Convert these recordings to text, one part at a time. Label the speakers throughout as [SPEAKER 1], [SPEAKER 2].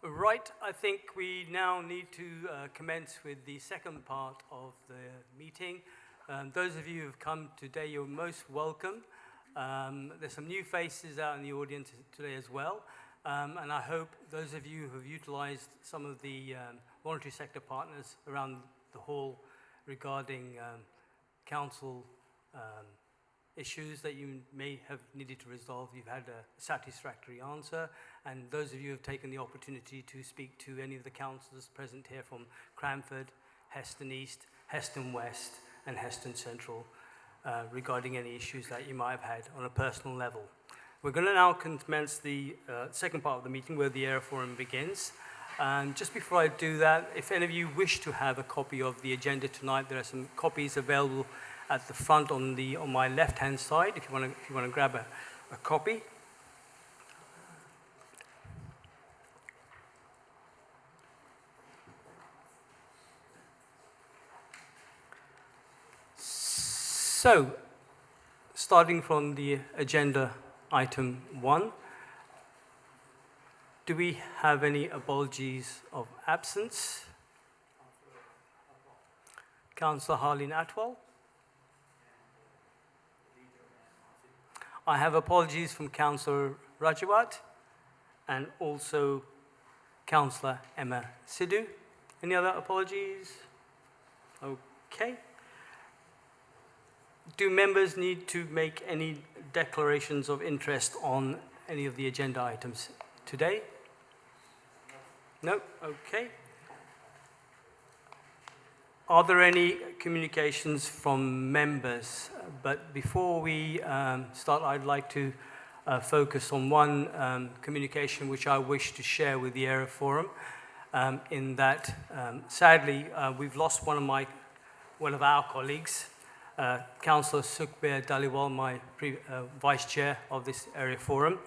[SPEAKER 1] Right, I think we now need to commence with the second part of the meeting. Those of you who have come today, you're most welcome. There's some new faces out in the audience today as well. And I hope those of you who have utilized some of the voluntary sector partners around the hall regarding council issues that you may have needed to resolve, you've had a satisfactory answer. And those of you who have taken the opportunity to speak to any of the councillors present here from Cranford, Heston East, Heston West, and Heston Central regarding any issues that you might have had on a personal level. We're going to now commence the second part of the meeting where the area forum begins. And just before I do that, if any of you wish to have a copy of the agenda tonight, there are some copies available at the front on my left-hand side, if you want to grab a copy. So, starting from the agenda item 1, do we have any apologies of absence? Councillor Harleen Atwell? I have apologies from Councillor Rajawat and also Councillor Emma Sidhu. Any other apologies? Okay. Do members need to make any declarations of interest on any of the agenda items today? No? Okay. Are there any communications from members? But before we start, I'd like to focus on one communication which I wish to share with the Area Forum, in that, sadly, we've lost one of our colleagues, Councillor Sukhbir Dhaliwal, my Vice Chair of this Area Forum.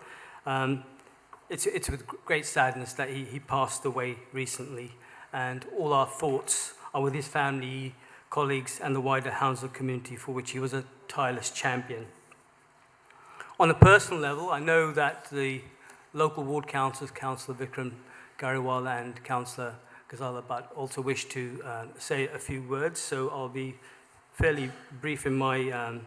[SPEAKER 1] It's with great sadness that he passed away recently, and all our thoughts are with his family, colleagues, and the wider Hounslow community, for which he was a tireless champion. On a personal level, I know that the local ward councillors, Councillor Vikram Gariwal and Councillor Ghazala Bhatt, also wish to say a few words, so I'll be fairly brief in my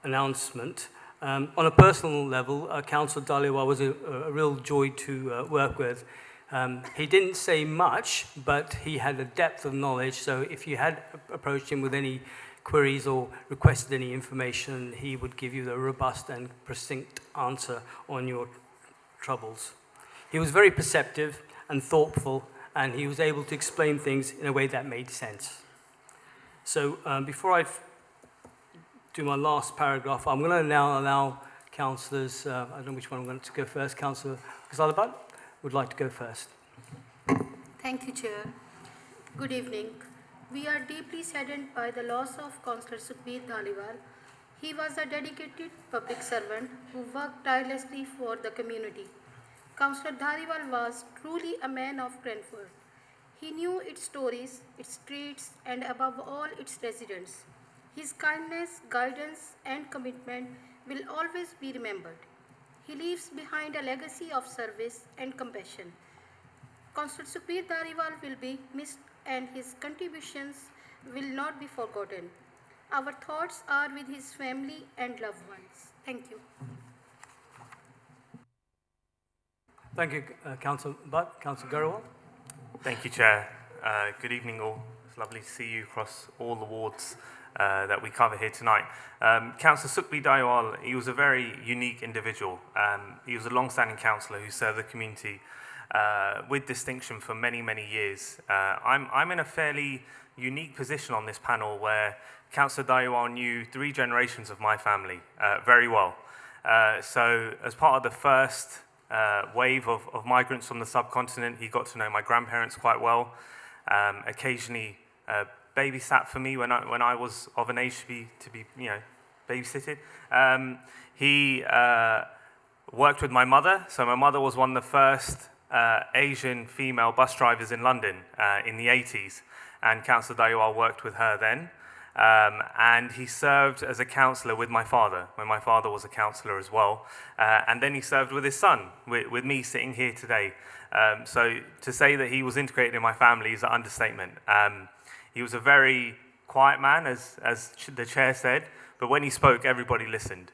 [SPEAKER 1] announcement. On a personal level, Councillor Dhaliwal was a real joy to work with. He didn't say much, but he had a depth of knowledge, so if you had approached him with any queries or requested any information, he would give you a robust and succinct answer on your troubles. He was very perceptive and thoughtful, and he was able to explain things in a way that made sense. So before I do my last paragraph, I'm going to now allow councillors, I don't know which one I'm going to go first, Councillor Ghazala Bhatt would like to go first.
[SPEAKER 2] Thank you, Chair. Good evening. We are deeply saddened by the loss of Councillor Sukhbir Dhaliwal. He was a dedicated public servant who worked tirelessly for the community. Councillor Dhaliwal was truly a man of Cranford. He knew its stories, its streets, and above all, its residents. His kindness, guidance, and commitment will always be remembered. He leaves behind a legacy of service and compassion. Councillor Sukhbir Dhaliwal will be missed, and his contributions will not be forgotten. Our thoughts are with his family and loved ones. Thank you.
[SPEAKER 1] Thank you, Councillor Bhatt. Councillor Gariwal.
[SPEAKER 3] Thank you, Chair. Good evening, all. It's lovely to see you across all the wards that we cover here tonight. Councillor Sukhbir Dhaliwal, he was a very unique individual. He was a long-standing councillor who served the community with distinction for many, many years. I'm in a fairly unique position on this panel where Councillor Dhaliwal knew 3 generations of my family very well. So as part of the first wave of migrants from the subcontinent, he got to know my grandparents quite well. Occasionally babysat for me when I was of an age to be babysitted. He worked with my mother, so my mother was one of the first Asian female bus drivers in London in the 80s, and Councillor Dhaliwal worked with her then. and he served as a councillor with my father, when my father was a councillor as well. And then he served with his son, with me sitting here today. So to say that he was integrated in my family is an understatement. He was a very quiet man, as the chair said, but when he spoke, everybody listened.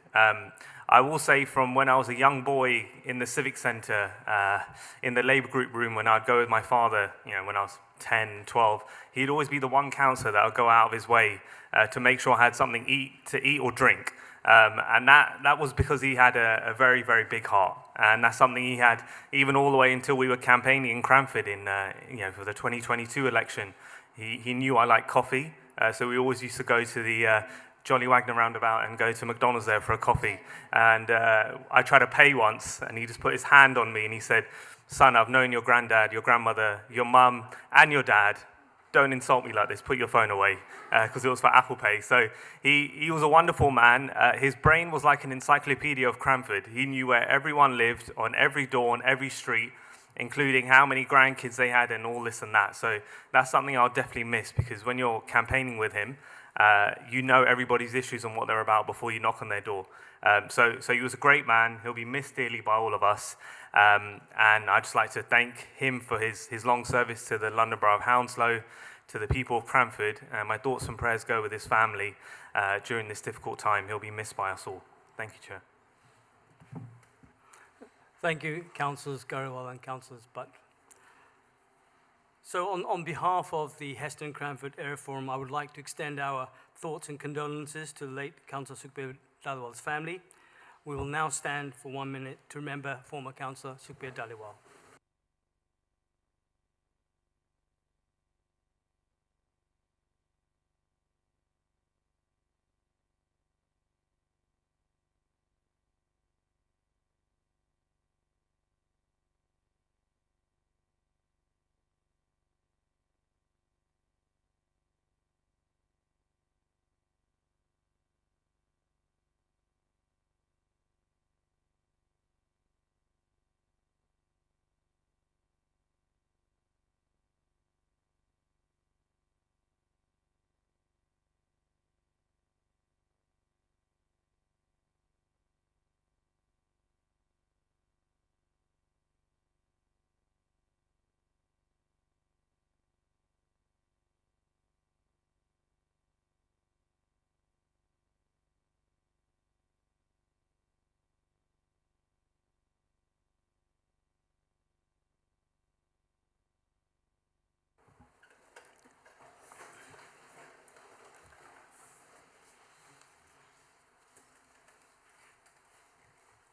[SPEAKER 3] I will say from when I was a young boy in the Civic Centre, in the Labour group room, when I'd go with my father, when I was 10, 12, he'd always be the one councillor that would go out of his way to make sure I had something to eat or drink. And that was because he had a very, very big heart. And that's something he had even all the way until we were campaigning in Cranford for the 2022 election. He knew I liked coffee, so we always used to go to the Johnny Wagner roundabout and go to McDonald's there for a coffee. And I tried to pay once, and he just put his hand on me and he said, "Son, I've known your granddad, your grandmother, your mum, and your dad. Don't insult me like this. Put your phone away," because it was for Apple Pay. So he was a wonderful man. His brain was like an encyclopedia of Cranford. He knew where everyone lived, on every door, on every street, including how many grandkids they had and all this and that. So that's something I'll definitely miss, because when you're campaigning with him, you know everybody's issues and what they're about before you knock on their door. So he was a great man. He'll be missed dearly by all of us. And I'd just like to thank him for his long service to the London Borough of Hounslow, to the people of Cranford. My thoughts and prayers go with his family during this difficult time. He'll be missed by us all. Thank you, Chair.
[SPEAKER 1] Thank you, Councillors Gariwal and Councillors Butt. So on behalf of the Heston Cranford Area Forum, I would like to extend our thoughts and condolences to the late Councillor Sukhbir Dhaliwal's family. We will now stand for 1 minute to remember former Councillor Sukhbir Dhaliwal.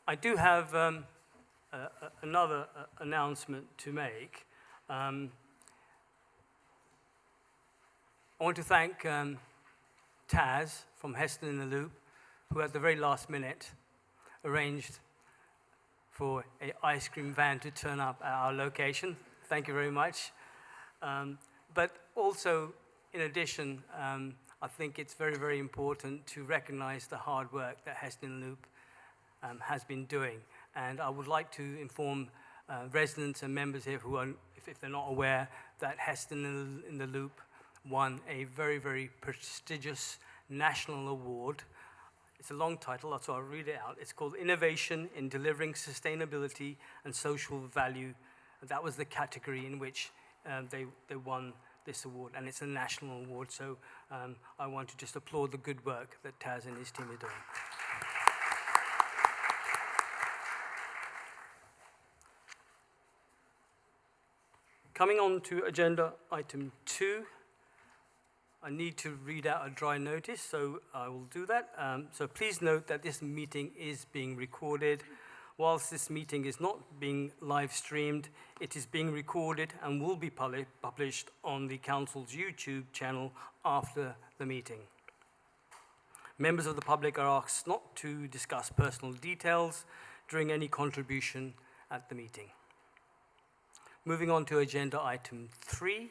[SPEAKER 1] I do have another announcement to make. I want to thank Taz from Heston in the Loop, who at the very last minute arranged for an ice cream van to turn up at our location. Thank you very much. But also, in addition, I think it's very, very important to recognize the hard work that Heston in the Loop has been doing. And I would like to inform residents and members here who are, if they're not aware, that Heston in the Loop won a very, very prestigious national award. It's a long title, so I'll read it out. It's called Innovation in Delivering Sustainability and Social Value. That was the category in which they won this award, and it's a national award. So I want to just applaud the good work that Taz and his team are doing. Coming on to agenda item 2, I need to read out a dry notice, so I will do that. So please note that this meeting is being recorded. Whilst this meeting is not being live streamed, it is being recorded and will be published on the Council's YouTube channel after the meeting. Members of the public are asked not to discuss personal details during any contribution at the meeting. Moving on to agenda item 3,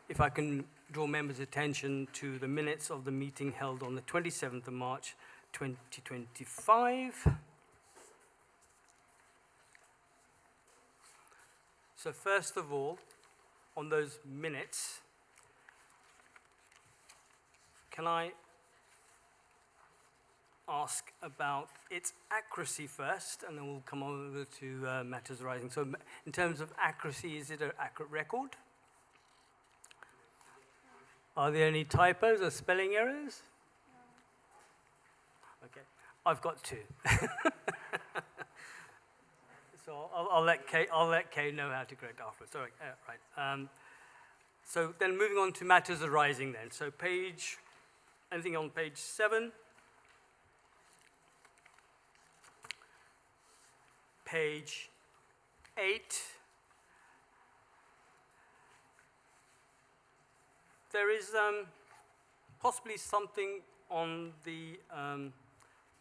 [SPEAKER 1] if I can draw members' attention to the minutes of the meeting held on the 27th of March 2025. So first of all, on those minutes, can I ask about its accuracy first, and then we'll come over to matters arising. So in terms of accuracy, is it an accurate record? Are there any typos or spelling errors? Okay, I've got two. So I'll let Kay know how to correct afterwards. All right, right. So then moving on to matters arising then. So anything on page 7? Page 8. There is possibly something on the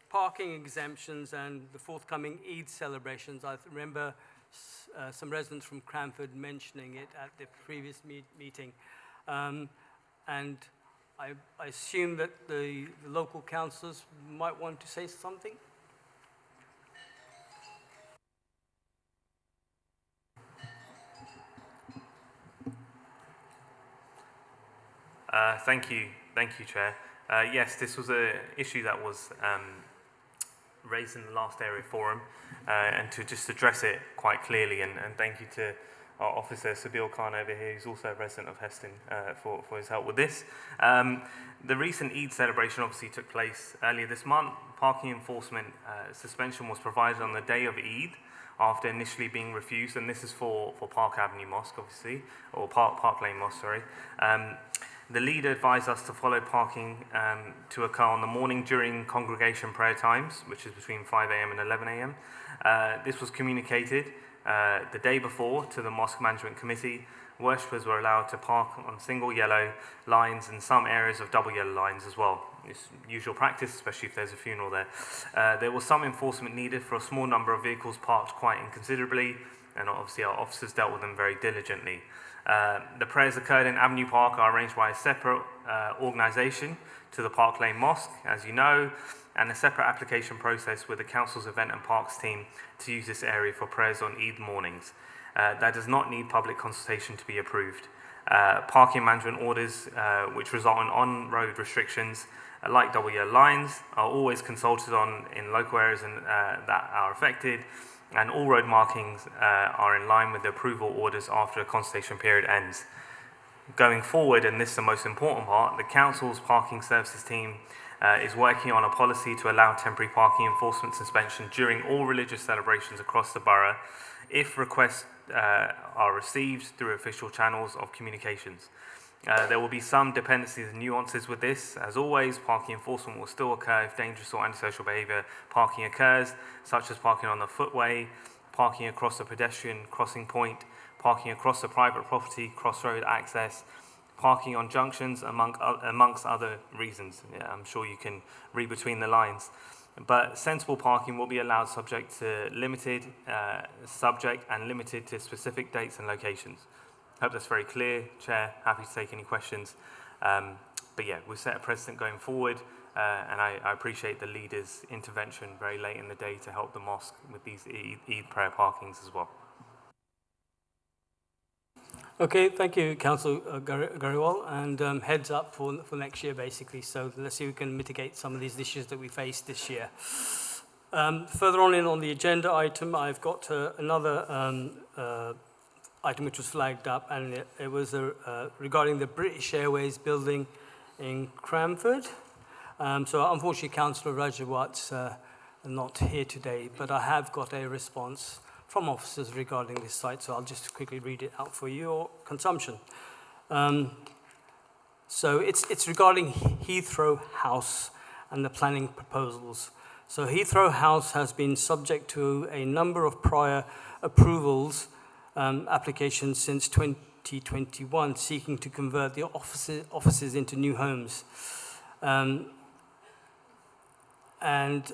[SPEAKER 1] parking exemptions and the forthcoming Eid celebrations. I remember some residents from Cranford mentioning it at the previous meeting. And I assume that the local councillors might want to say something.
[SPEAKER 3] Thank you, Chair. Yes, this was an issue that was raised in the last area forum, and to just address it quite clearly, and thank you to our officer, Sabil Khan over here, who's also a resident of Heston, for his help with this. The recent Eid celebration obviously took place earlier this month. Parking enforcement suspension was provided on the day of Eid after initially being refused, and this is for Park Avenue Mosque, obviously, or Park Lane Mosque, sorry. The leader advised us to follow parking to occur on the morning during congregation prayer times, which is between 5 a.m. and 11 a.m. This was communicated the day before to the Mosque Management Committee. Worshippers were allowed to park on single yellow lines and some areas of double yellow lines as well. It's usual practice, especially if there's a funeral there. There was some enforcement needed for a small number of vehicles parked quite inconsiderably, and obviously our officers dealt with them very diligently. The prayers occurred in Avenue Park are arranged by a separate organisation to the Park Lane Mosque, as you know, and a separate application process with the Council's Event and Parks team to use this area for prayers on Eid mornings. That does not need public consultation to be approved. Parking management orders, which result in on-road restrictions, like double yellow lines, are always consulted on in local areas that are affected, and all road markings are in line with the approval orders after the consultation period ends. Going forward, and this is the most important part, the Council's parking services team is working on a policy to allow temporary parking enforcement suspension during all religious celebrations across the borough if requests are received through official channels of communications. There will be some dependencies and nuances with this. As always, parking enforcement will still occur if dangerous or antisocial behaviour parking occurs, such as parking on the footway, parking across a pedestrian crossing point, parking across a private property, crossroad access, parking on junctions, amongst other reasons. Yeah, I'm sure you can read between the lines. But sensible parking will be allowed subject to limited to specific dates and locations. Hope that's very clear, Chair. Happy to take any questions. But yeah, we've set a precedent going forward, and I appreciate the leader's intervention very late in the day to help the mosque with these Eid prayer parkings as well.
[SPEAKER 1] Okay, thank you, Councillor Gariwal, and heads up for next year, basically. So let's see if we can mitigate some of these issues that we faced this year. Further on the agenda item, I've got another item which was flagged up, and it was regarding the British Airways building in Cranford. So unfortunately, Councillor Rajawat's not here today, but I have got a response from officers regarding this site, so I'll just quickly read it out for your consumption. So it's regarding Heathrow House and the planning proposals. So Heathrow House has been subject to a number of prior approvals applications since 2021, seeking to convert the offices into new homes. And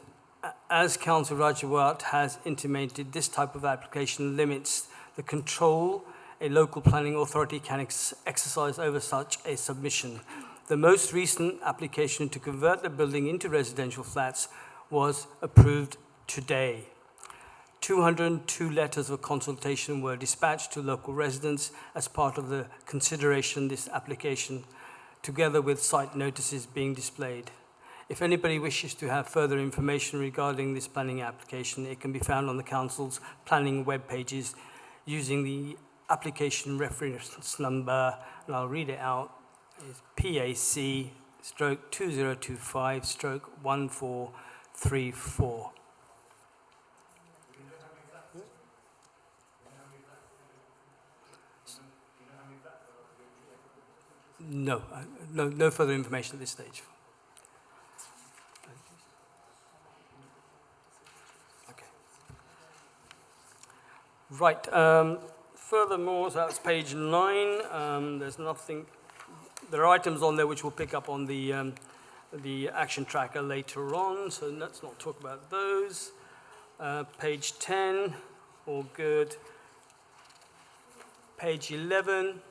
[SPEAKER 1] as Councillor Rajawat has intimated, this type of application limits the control a local planning authority can exercise over such a submission. The most recent application to convert the building into residential flats was approved today. 202 letters of consultation were dispatched to local residents as part of the consideration of this application. together with site notices being displayed. If anybody wishes to have further information regarding this planning application, it can be found on the Council's planning web pages using the application reference number, and I'll read it out. It's PAC/2025/1434. No, no further information at this stage. Okay. Right. Furthermore, so that's page 9. There's nothing. There are items on there which we'll pick up on the action tracker later on. So let's not talk about those. Page 10, all good. Page 11.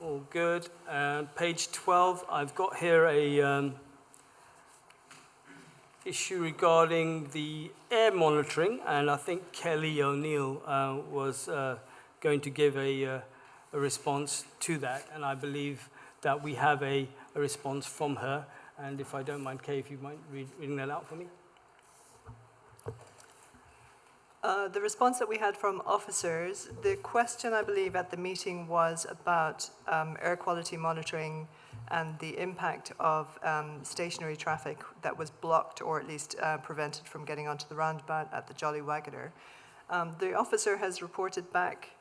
[SPEAKER 1] All good. Page 12, I've got here a issue regarding the air monitoring, and I think Kelly O'Neill was going to give a response to that, and I believe that we have a response from her. And if I don't mind, Kay, if you mind reading that out for me.
[SPEAKER 4] The response that we had from officers, the question I believe at the meeting was about air quality monitoring and the impact of stationary traffic that was blocked or at least prevented from getting onto the roundabout at the Jolly Wagoner. The officer has reported back,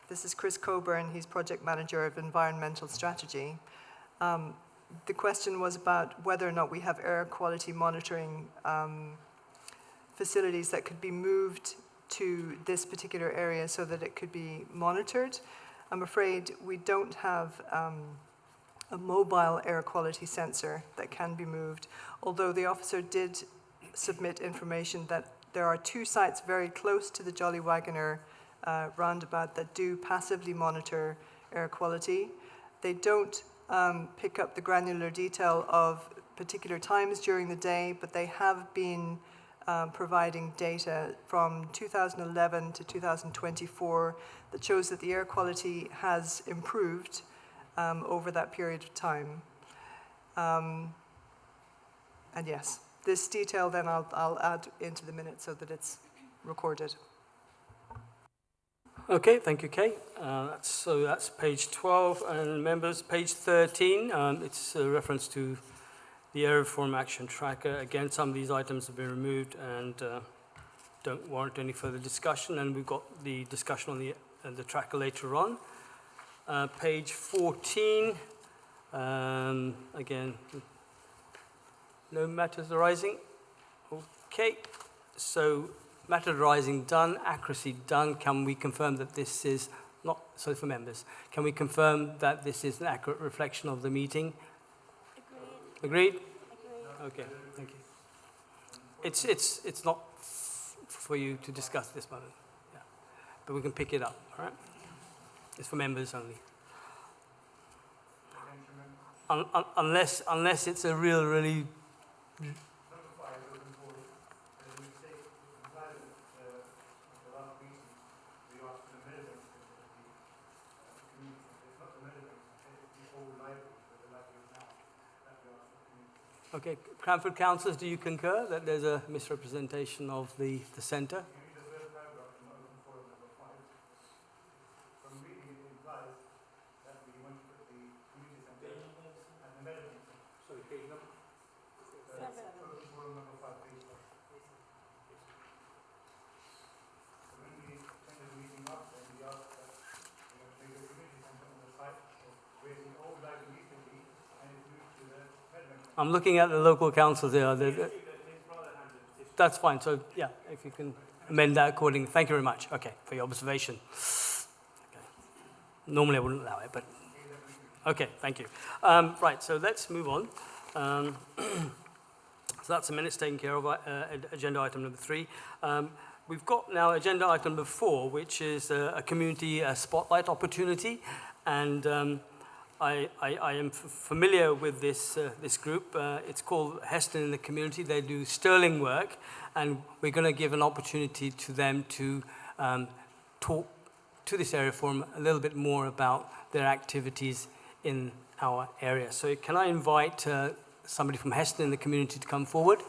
[SPEAKER 4] this is Chris Coburn, he's project manager of environmental strategy. The question was about whether or not we have air quality monitoring facilities that could be moved to this particular area so that it could be monitored. I'm afraid we don't have a mobile air quality sensor that can be moved, although the officer did submit information that there are 2 sites very close to the Jolly Wagoner roundabout that do passively monitor air quality. They don't pick up the granular detail of particular times during the day, but they have been providing data from 2011 to 2024 that shows that the air quality has improved over that period of time. And yes, this detail then I'll add into the minutes so that it's recorded.
[SPEAKER 1] Okay, thank you, Kay. So that's page 12, and members, page 13, it's a reference to the Air Reform Action Tracker. Again, some of these items have been removed and don't warrant any further discussion, and we've got the discussion on the tracker later on. Page 14, again, no matters arising. Okay, so matter arising done, accuracy done. Can we confirm that this is not, so for members, can we confirm that this is an accurate reflection of the meeting? Agreed? Okay, thank you. It's not for you to discuss at this moment, yeah. But we can pick it up, all right? It's for members only. Unless it's a really Okay, Cranford councillors, do you concur that there's a misrepresentation of the centre? I'm looking at the local councils there. That's fine. So, yeah, if you can amend that accordingly. Thank you very much. Okay, for your observation. Okay. Normally I wouldn't allow it, but okay, thank you. Right, so let's move on. So that's the minutes taken care of, agenda item number 3. We've got now agenda item number 4, which is a community spotlight opportunity. And I am familiar with this group. It's called Heston in the Community. They do sterling work, and we're going to give an opportunity to them to talk to this area forum a little bit more about their activities in our area. So can I invite somebody from Heston in the community to come forward?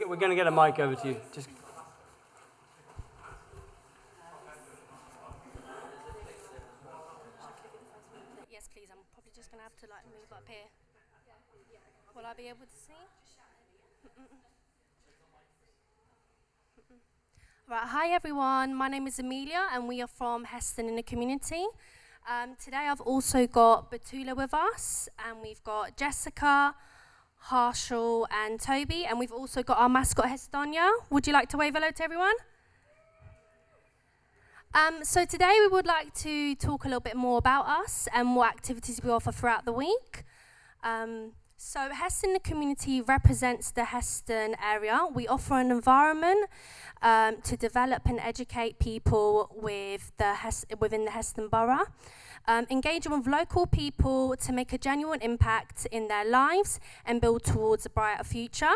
[SPEAKER 1] We're gonna get a mic over to you. Just.
[SPEAKER 5] Yes, please. I'm probably just gonna have to like move up here. Will I be able to see? Right. Hi, everyone. My name is Amelia, and we are from Heston in the community. Today, I've also got Batula with us, and we've got Jessica, Harshal and Toby, and we've also got our mascot Hestonia. Would you like to wave hello to everyone? So today we would like to talk a little bit more about us and what activities we offer throughout the week. So Heston, the community, represents the Heston area. We offer an environment to develop and educate people with within the Heston borough. Engaging with local people to make a genuine impact in their lives and build towards a brighter future.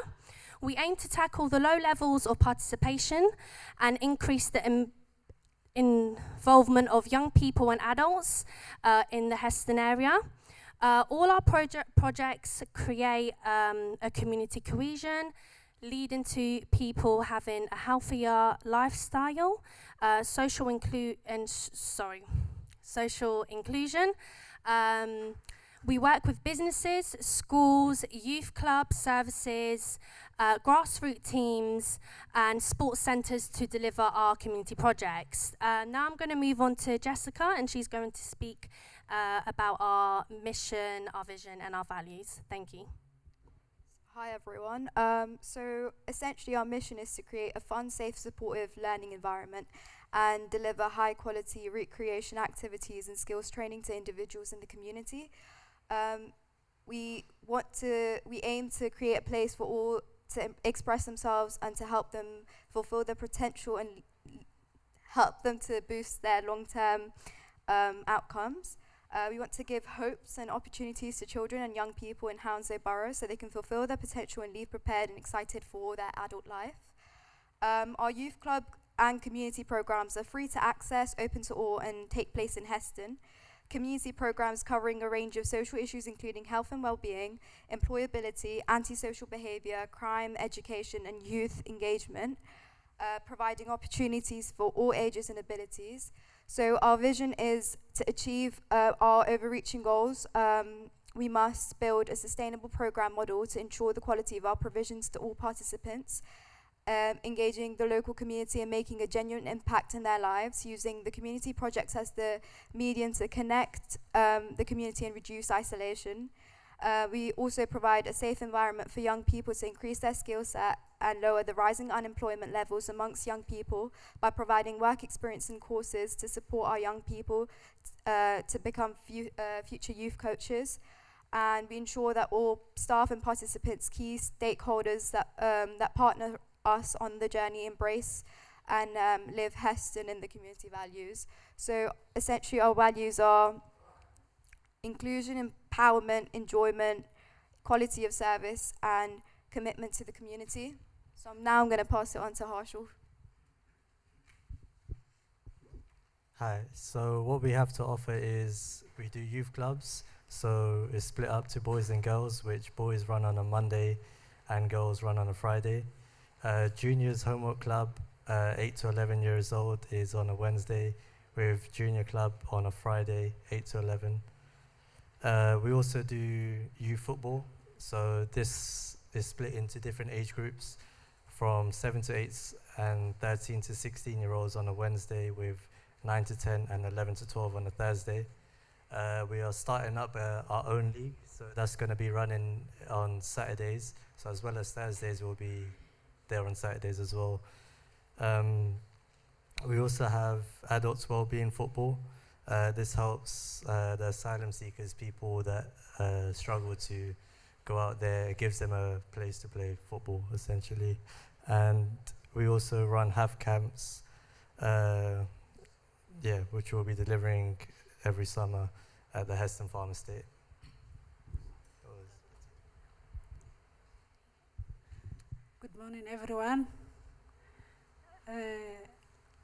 [SPEAKER 5] We aim to tackle the low levels of participation and increase the involvement of young people and adults in the Heston area. All our projects create a community cohesion, leading to people having a healthier lifestyle, social inclusion. We work with businesses, schools, youth clubs, services, grassroots teams, and sports centres to deliver our community projects. Now I'm going to move on to Jessica, and she's going to speak about our mission, our vision, and our values. Thank you.
[SPEAKER 6] Hi everyone. So essentially our mission is to create a fun, safe, supportive learning environment and deliver high quality recreation activities and skills training to individuals in the community. We aim to create a place for all to express themselves and to help them fulfill their potential and help them to boost their long-term outcomes. We want to give hopes and opportunities to children and young people in Hounslow Borough so they can fulfill their potential and leave prepared and excited for their adult life. Our youth club and community programs are free to access, open to all, and take place in Heston. Community programs covering a range of social issues including health and well-being, employability, antisocial behaviour, crime, education, and youth engagement, providing opportunities for all ages and abilities. So our vision is to achieve our overreaching goals. We must build a sustainable program model to ensure the quality of our provisions to all participants, engaging the local community and making a genuine impact in their lives, using the community projects as the medium to connect the community and reduce isolation. We also provide a safe environment for young people to increase their skill set and lower the rising unemployment levels amongst young people by providing work experience and courses to support our young people to become future youth coaches. And we ensure that all staff and participants, key stakeholders that partner us on the journey, embrace and live Heston in the community values. So essentially our values are inclusion, empowerment, enjoyment, quality of service, and commitment to the community. So I'm going to pass it on to Harshal.
[SPEAKER 7] Hi, so what we have to offer is we do youth clubs. So it's split up to boys and girls, which boys run on a Monday and girls run on a Friday. Juniors Homework Club, 8 to 11 years old, is on a Wednesday, with Junior Club on a Friday, 8 to 11. We also do youth football, so this is split into different age groups from 7 to 8 and 13 to 16-year-olds on a Wednesday, with 9 to 10 and 11 to 12 on a Thursday. We are starting up our own league, so that's going to be running on Saturdays, so as well as Thursdays we'll be there on Saturdays as well. We also have adults wellbeing football. This helps the asylum seekers, people that struggle to go out there. It gives them a place to play football, essentially. And we also run half camps, which we'll be delivering every summer. at the Heston Farm Estate.
[SPEAKER 8] Good morning, everyone.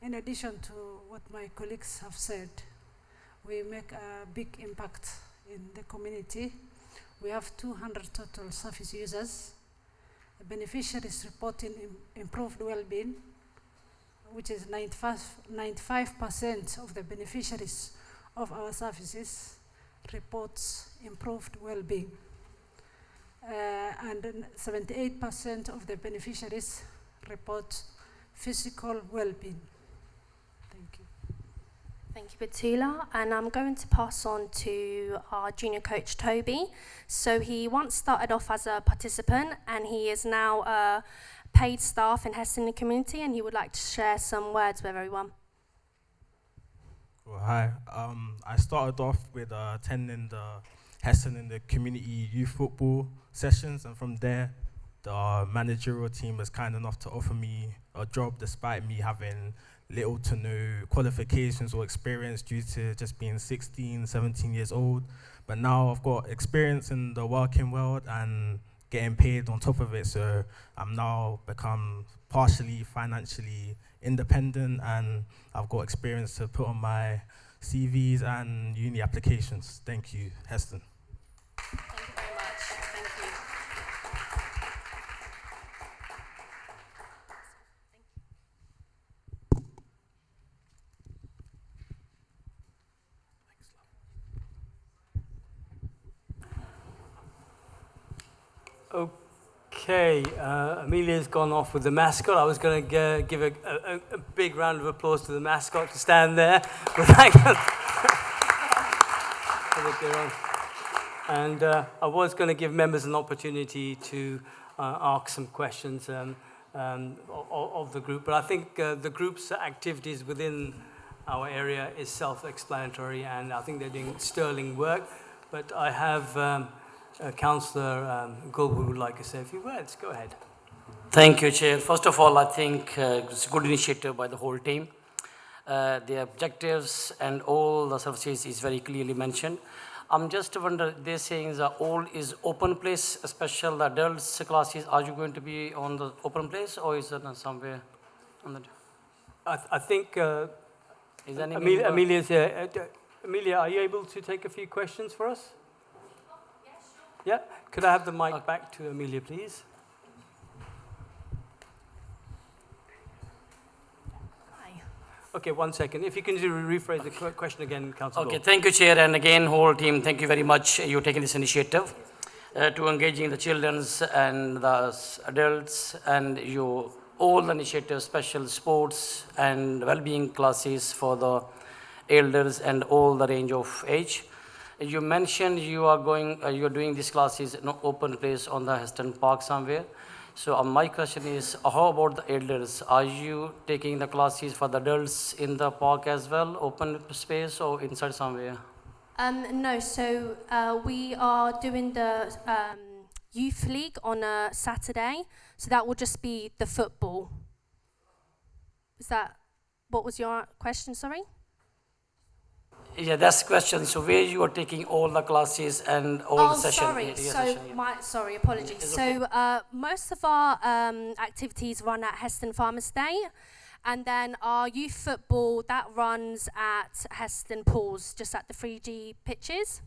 [SPEAKER 8] In addition to what my colleagues have said, we make a big impact in the community. We have 200 total service users. Beneficiaries reporting improved well-being, which is 95% of the beneficiaries of our services reports improved well-being. And 78% of the beneficiaries report physical well-being. Thank you.
[SPEAKER 5] Thank you, Batula. And I'm going to pass on to our junior coach, Toby. So he once started off as a participant, and he is now a paid staff in Heston community, and he would like to share some words with everyone.
[SPEAKER 9] Well, hi. I started off with attending the Heston in the community youth football sessions, and from there, the managerial team was kind enough to offer me a job despite me having little to no qualifications or experience due to just being 16, 17 years old. But now I've got experience in the working world and getting paid on top of it, so I'm now become partially financially independent, and I've got experience to put on my CVs and uni applications. Thank you, Heston.
[SPEAKER 5] Thank you very much. Thank you.
[SPEAKER 1] Okay, Amelia's gone off with the mascot. I was going to give a big round of applause to the mascot to stand there. And I was going to give members an opportunity to ask some questions of the group, but I think the group's activities within our area is self-explanatory, and I think they're doing sterling work. But I have Councillor Gul who would like to say a few words. Go ahead.
[SPEAKER 10] Thank you, Chair. First of all, I think it's a good initiative by the whole team. The objectives and all the services is very clearly mentioned. I'm just wondering, they're saying the all is open place, especially the adults classes. Are you going to be on the open place, or is it somewhere on the?
[SPEAKER 1] I think
[SPEAKER 10] is any
[SPEAKER 1] Amelia's here. Amelia, are you able to take a few questions for us? Yeah, could I have the mic back to Amelia, please?
[SPEAKER 5] Hi.
[SPEAKER 1] Okay, 1 second. If you can rephrase the question again, Councillor.
[SPEAKER 10] Okay, thank you, Chair, and again, whole team, thank you very much. You're taking this initiative to engaging the children's and the adults, and all the initiatives, special sports and well-being classes for the elders and all the range of age. You mentioned you are you're doing these classes in an open place on the Heston Park somewhere. So my question is, how about the elders? Are you taking the classes for the adults in the park as well, open space, or inside somewhere?
[SPEAKER 5] No, so we are doing the youth league on a Saturday, so that will just be the football. What was your question, sorry?
[SPEAKER 10] Yeah, that's the question. So where you are taking all the classes and all the sessions?
[SPEAKER 5] Sorry, apologies. So most of our activities run at Heston Farm Estate, and then our youth football, that runs at Heston Pools, just at the 3G pitches.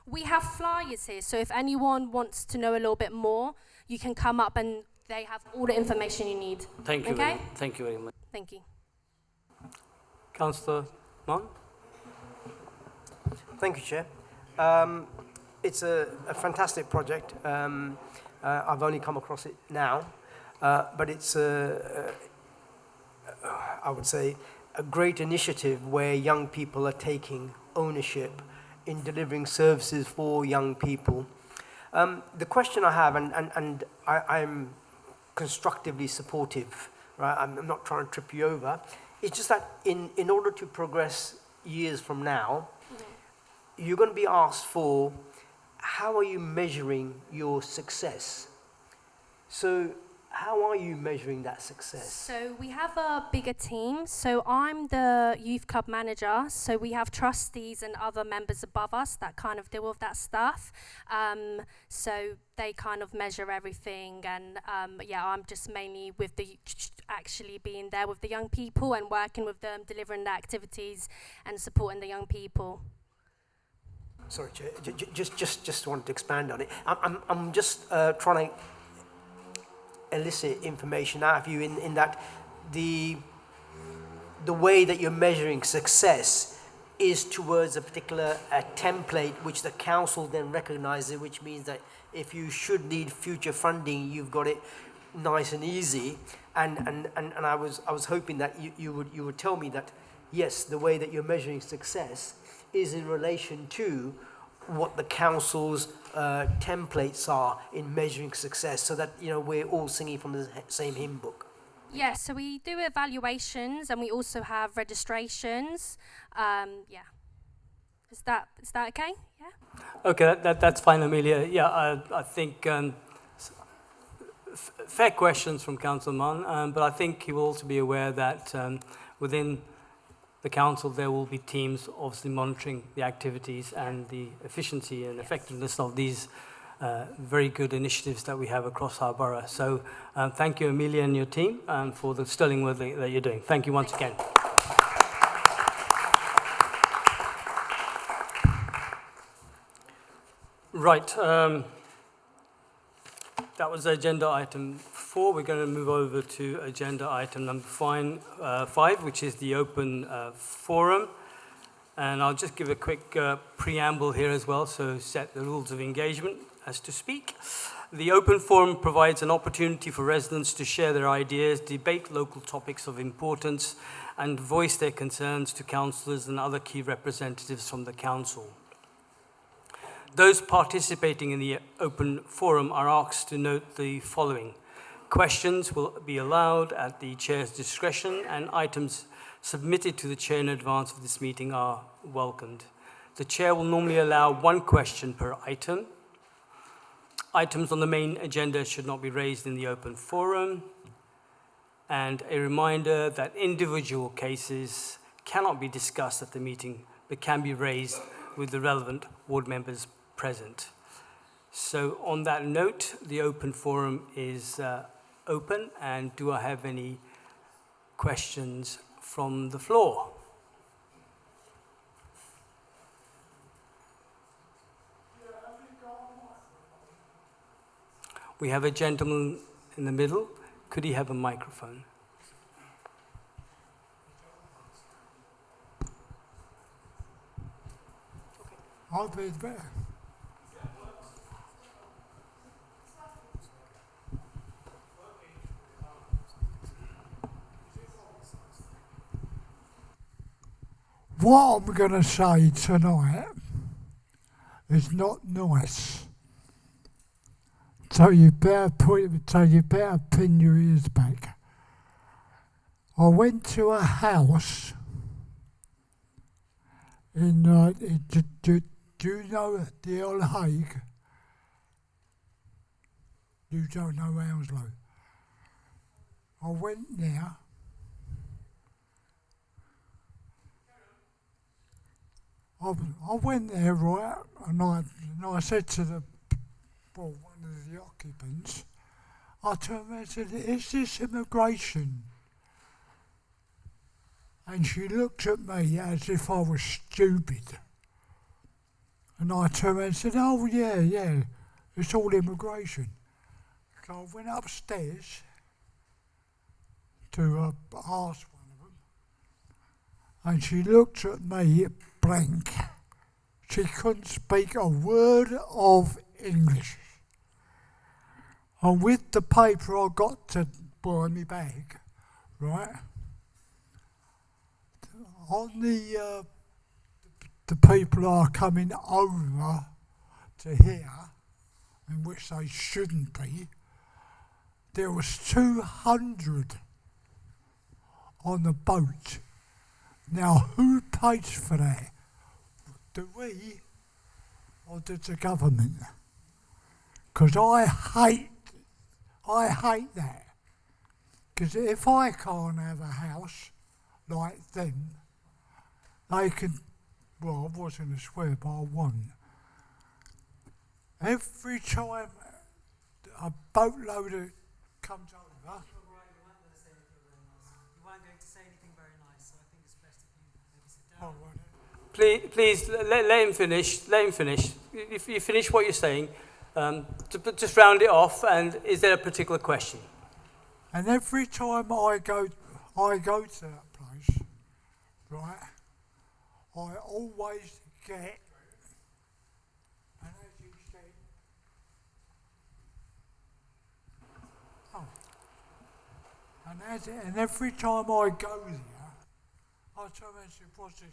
[SPEAKER 5] We have flyers here, so if anyone wants to know a little bit more, you can come up and they have all the information you need.
[SPEAKER 10] Thank you.
[SPEAKER 5] Okay?
[SPEAKER 10] Thank you very much.
[SPEAKER 5] Thank you.
[SPEAKER 1] Councillor Mon?
[SPEAKER 11] Thank you, Chair. It's a fantastic project. I've only come across it now, but it's, I would say, a great initiative where young people are taking ownership in delivering services for young people. The question I have, and I'm constructively supportive, right? I'm not trying to trip you over. It's just that in order to progress years from now, you're going to be asked for how are you measuring your success. So how are you measuring that success?
[SPEAKER 5] So we have a bigger team. So I'm the youth club manager. So we have trustees and other members above us that kind of deal with that stuff. So they kind of measure everything. And yeah, I'm just mainly with the actually being there with the young people and working with them, delivering the activities and supporting the young people.
[SPEAKER 11] Sorry, Chair, just wanted to expand on it. I'm just trying to elicit information out of you in that the way that you're measuring success is towards a particular template which the council then recognises, which means that if you should need future funding, you've got it nice and easy. And I was hoping that you would tell me that yes, the way that you're measuring success is in relation to what the council's templates are in measuring success, so that we're all singing from the same hymn book.
[SPEAKER 5] Yeah, so we do evaluations and we also have registrations. Yeah, is that okay? Yeah.
[SPEAKER 1] Okay, that's fine, Amelia. Yeah, I think fair questions from Councillor, but I think he will also be aware that within the council there will be teams obviously monitoring the activities and the efficiency and effectiveness of these very good initiatives that we have across our borough. So thank you, Amelia and your team, for the sterling work that you're doing. Thank you once again. Right. That was agenda item 4. We're going to move over to agenda item number 5, which is the open forum. And I'll just give a quick preamble here as well, so set the rules of engagement as to speak. The open forum provides an opportunity for residents to share their ideas, debate local topics of importance, and voice their concerns to councillors and other key representatives from the council. Those participating in the open forum are asked to note the following. Questions will be allowed at the chair's discretion, and items submitted to the chair in advance of this meeting are welcomed. The chair will normally allow 1 question per item. Items on the main agenda should not be raised in the open forum. And a reminder that individual cases cannot be discussed at the meeting, but can be raised with the relevant ward members present. So on that note, the open forum is open, and do I have any questions from the floor? We have a gentleman in the middle. Could he have a microphone?
[SPEAKER 12] I'll be there. What I'm going to say tonight is not nice. So you better pin your ears back. I went to a house in do you know the Old Hague? You don't know Hounslow. I went there. I went there, right, and I said to one of the occupants, I turned around and said, is this immigration? And she looked at me as if I was stupid. And I turned around and said, oh yeah, it's all immigration. So I went upstairs to ask one of them, and she looked at me blank. She couldn't speak a word of English. And with the paper I got to buy me bag, right, on the people are coming over to here, in which they shouldn't be, there was 200 on the boat. Now, who pays for that? Do we or does the government? Because I I hate that. Because if I can't have a house like them, they can, well, I was going to swear, but I won't. Every time a boatload of comes over,
[SPEAKER 8] You weren't going to say anything very nice, so I think it's best if you maybe sit down.
[SPEAKER 12] oh, right.
[SPEAKER 1] Please let him finish. Let him finish. If you finish what you're saying, just round it off. And is there a particular question?
[SPEAKER 12] And every time I go to that place, right, I always get, and as you said, and every time I go there, I tell them, what's this,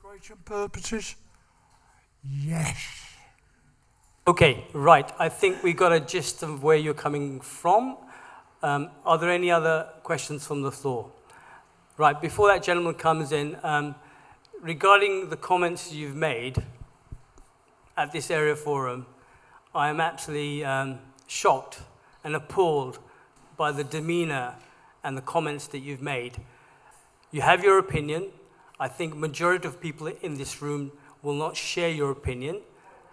[SPEAKER 12] immigration purposes? Yes.
[SPEAKER 1] Okay, right. I think we got a gist of where you're coming from. Are there any other questions from the floor? Right, before that gentleman comes in, regarding the comments you've made at this area forum, I am absolutely shocked and appalled by the demeanor and the comments that you've made. You have your opinion. I think majority of people in this room will not share your opinion.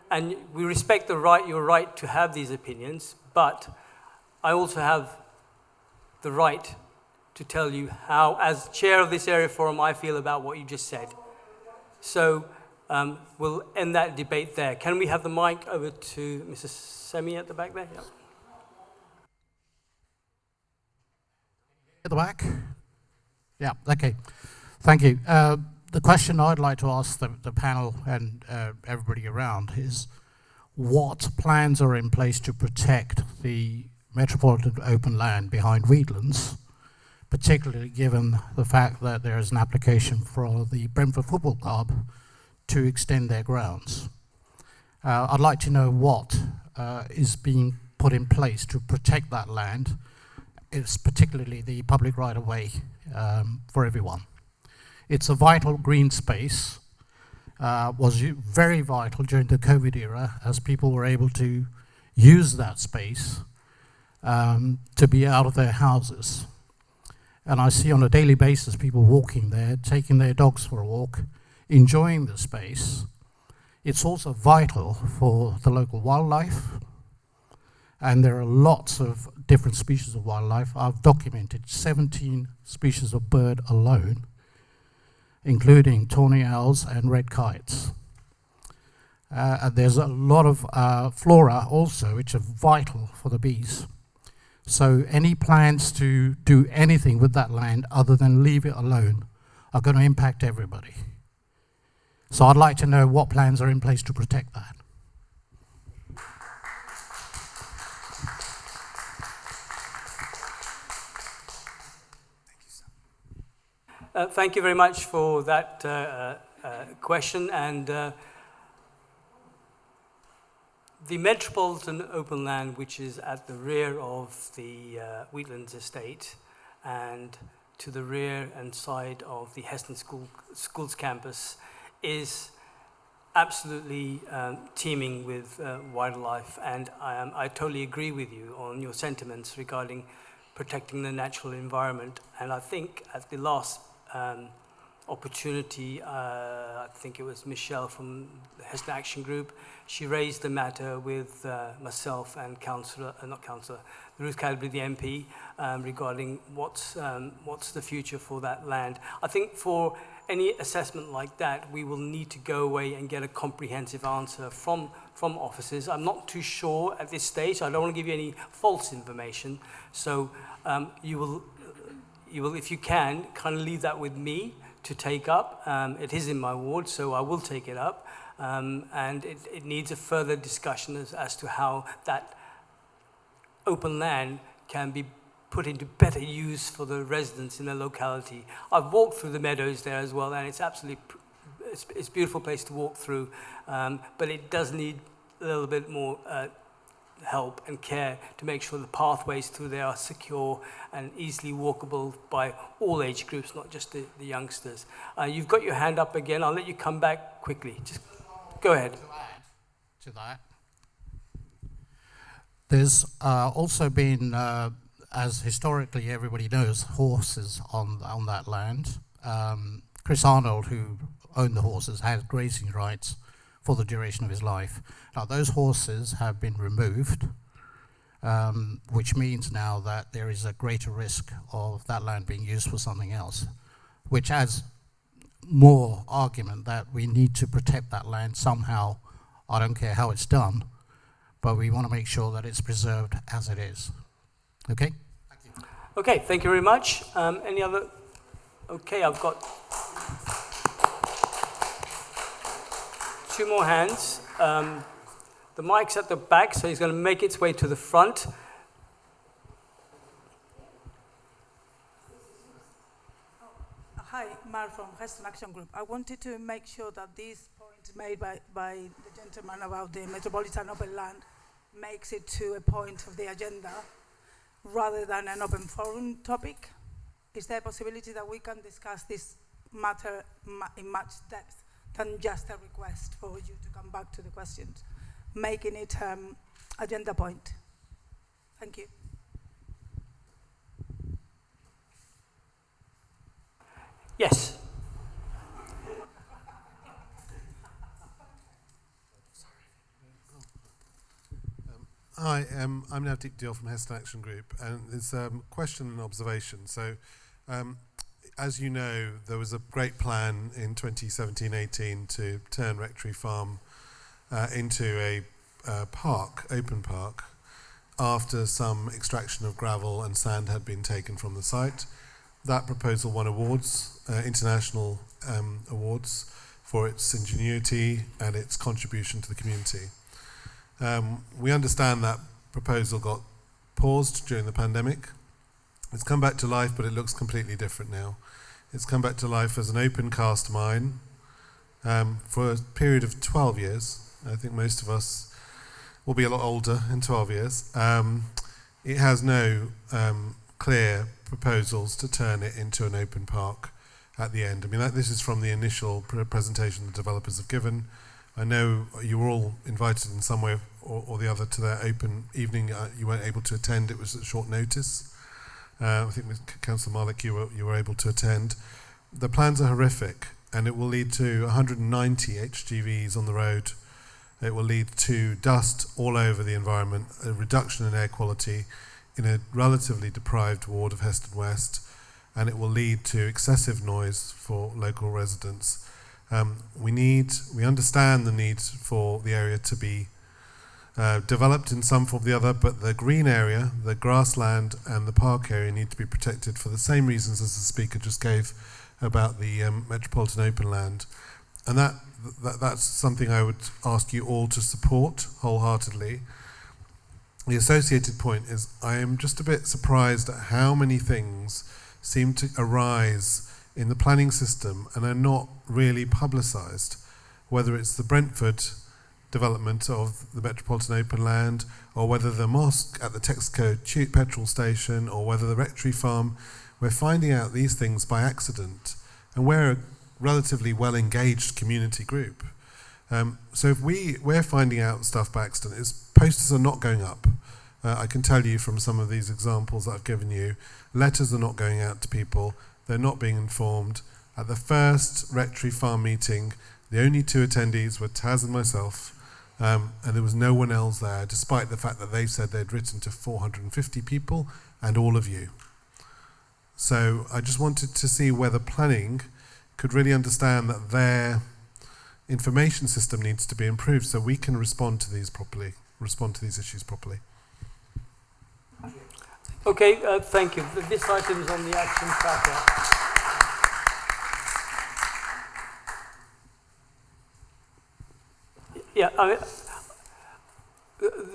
[SPEAKER 1] And we respect your right to have these opinions, but I also have the right to tell you how, as chair of this area forum, I feel about what you just said. So we'll end that debate there. Can we have the mic over to Mrs. Semi at the back there? Yeah.
[SPEAKER 13] At the back? Yeah, okay. Thank you. The question I'd like to ask the panel and everybody around is, what plans are in place to protect the metropolitan open land behind Wheatlands, particularly given the fact that there is an application for the Brentford Football Club to extend their grounds? I'd like to know what is being put in place to protect that land. It's particularly the public right-of-way for everyone. It's a vital green space, was very vital during the COVID era as people were able to use that space to be out of their houses. And I see on a daily basis people walking there, taking their dogs for a walk, enjoying the space. It's also vital for the local wildlife, and there are lots of different species of wildlife. I've documented 17 species of bird alone, including tawny owls and red kites. And there's a lot of flora also, which are vital for the bees. So any plans to do anything with that land other than leave it alone are going to impact everybody. So I'd like to know what plans are in place to protect that.
[SPEAKER 1] Thank you very much for that question. And the metropolitan open land, which is at the rear of the Wheatlands estate and to the rear and side of the Heston Schools campus, is absolutely teeming with wildlife. And I totally agree with you on your sentiments regarding protecting the natural environment. And I think at the last opportunity, I think it was Michelle from the Heston Action Group, she raised the matter with myself and Ruth Cadbury, the MP, regarding what's the future for that land. I think for any assessment like that, we will need to go away and get a comprehensive answer from officers. I'm not too sure at this stage. I don't want to give you any false information. So you will, if you can, kind of leave that with me to take up. It is in my ward, so I will take it up. And it needs a further discussion as to how that open land can be put into better use for the residents in the locality. I've walked through the meadows there as well, and it's absolutely, it's a beautiful place to walk through, but it does need a little bit more help and care to make sure the pathways through there are secure and easily walkable by all age groups, not just the youngsters. You've got your hand up again. I'll let you come back quickly. Just go ahead.
[SPEAKER 13] To that, There's also been, as historically everybody knows, horses on that land. Chris Arnold, who owned the horses, had grazing rights for the duration of his life. Now those horses have been removed, which means now that there is a greater risk of that land being used for something else, which adds more argument that we need to protect that land somehow. I don't care how it's done, but we want to make sure that it's preserved as it is. Okay? Thank you.
[SPEAKER 1] Okay, thank you very much. Any other? Okay, I've got 2 more hands. The mic's at the back, so he's going to make its way to the front.
[SPEAKER 14] Hi, Mar from Heston Action Group. I wanted to make sure that this point made by the gentleman about the Metropolitan Open Land makes it to a point of the agenda rather than an open forum topic. Is there a possibility that we can discuss this matter in much depth than just a request for you to come back to the questions, making it agenda point? Thank you.
[SPEAKER 1] Yes.
[SPEAKER 15] Hi, I'm Navdeep Deol from Heston Action Group, and it's a question and observation. So, as you know, there was a great plan in 2017-18 to turn Rectory Farm into a park, open park, after some extraction of gravel and sand had been taken from the site. That proposal won awards, international awards, for its ingenuity and its contribution to the community. We understand that proposal got paused during the pandemic. It's come back to life, but it looks completely different now. It's come back to life as an open cast mine for a period of 12 years. I think most of us will be a lot older in 12 years. It has no clear proposals to turn it into an open park at the end. I mean, this is from the initial presentation the developers have given. I know you were all invited in some way or the other to that open evening. You weren't able to attend. It was at short notice. I think with Councillor Malik, you were able to attend. The plans are horrific, and it will lead to 190 HGVs on the road. It will lead to dust all over the environment, a reduction in air quality in a relatively deprived ward of Heston West, and it will lead to excessive noise for local residents. We understand the need for the area to be developed in some form or the other, but the green area, the grassland and the park area need to be protected for the same reasons as the speaker just gave about the Metropolitan Open Land. And that's something I would ask you all to support wholeheartedly. The associated point is I am just a bit surprised at how many things seem to arise in the planning system and are not really publicised, whether it's the Brentford development of the Metropolitan Open Land, or whether the mosque at the Texaco petrol station, or whether the Rectory Farm. We're finding out these things by accident, and we're a relatively well-engaged community group. So if we're finding out stuff by accident, posters are not going up. I can tell you from some of these examples that I've given you, letters are not going out to people, they're not being informed. At the first Rectory Farm meeting, the only 2 attendees were Taz and myself, and there was no one else there, despite the fact that they said they'd written to 450 people and all of you. So I just wanted to see whether planning could really understand that their information system needs to be improved so we can respond to these issues properly.
[SPEAKER 1] Okay, thank you. This item is on the action tracker. Yeah, I mean,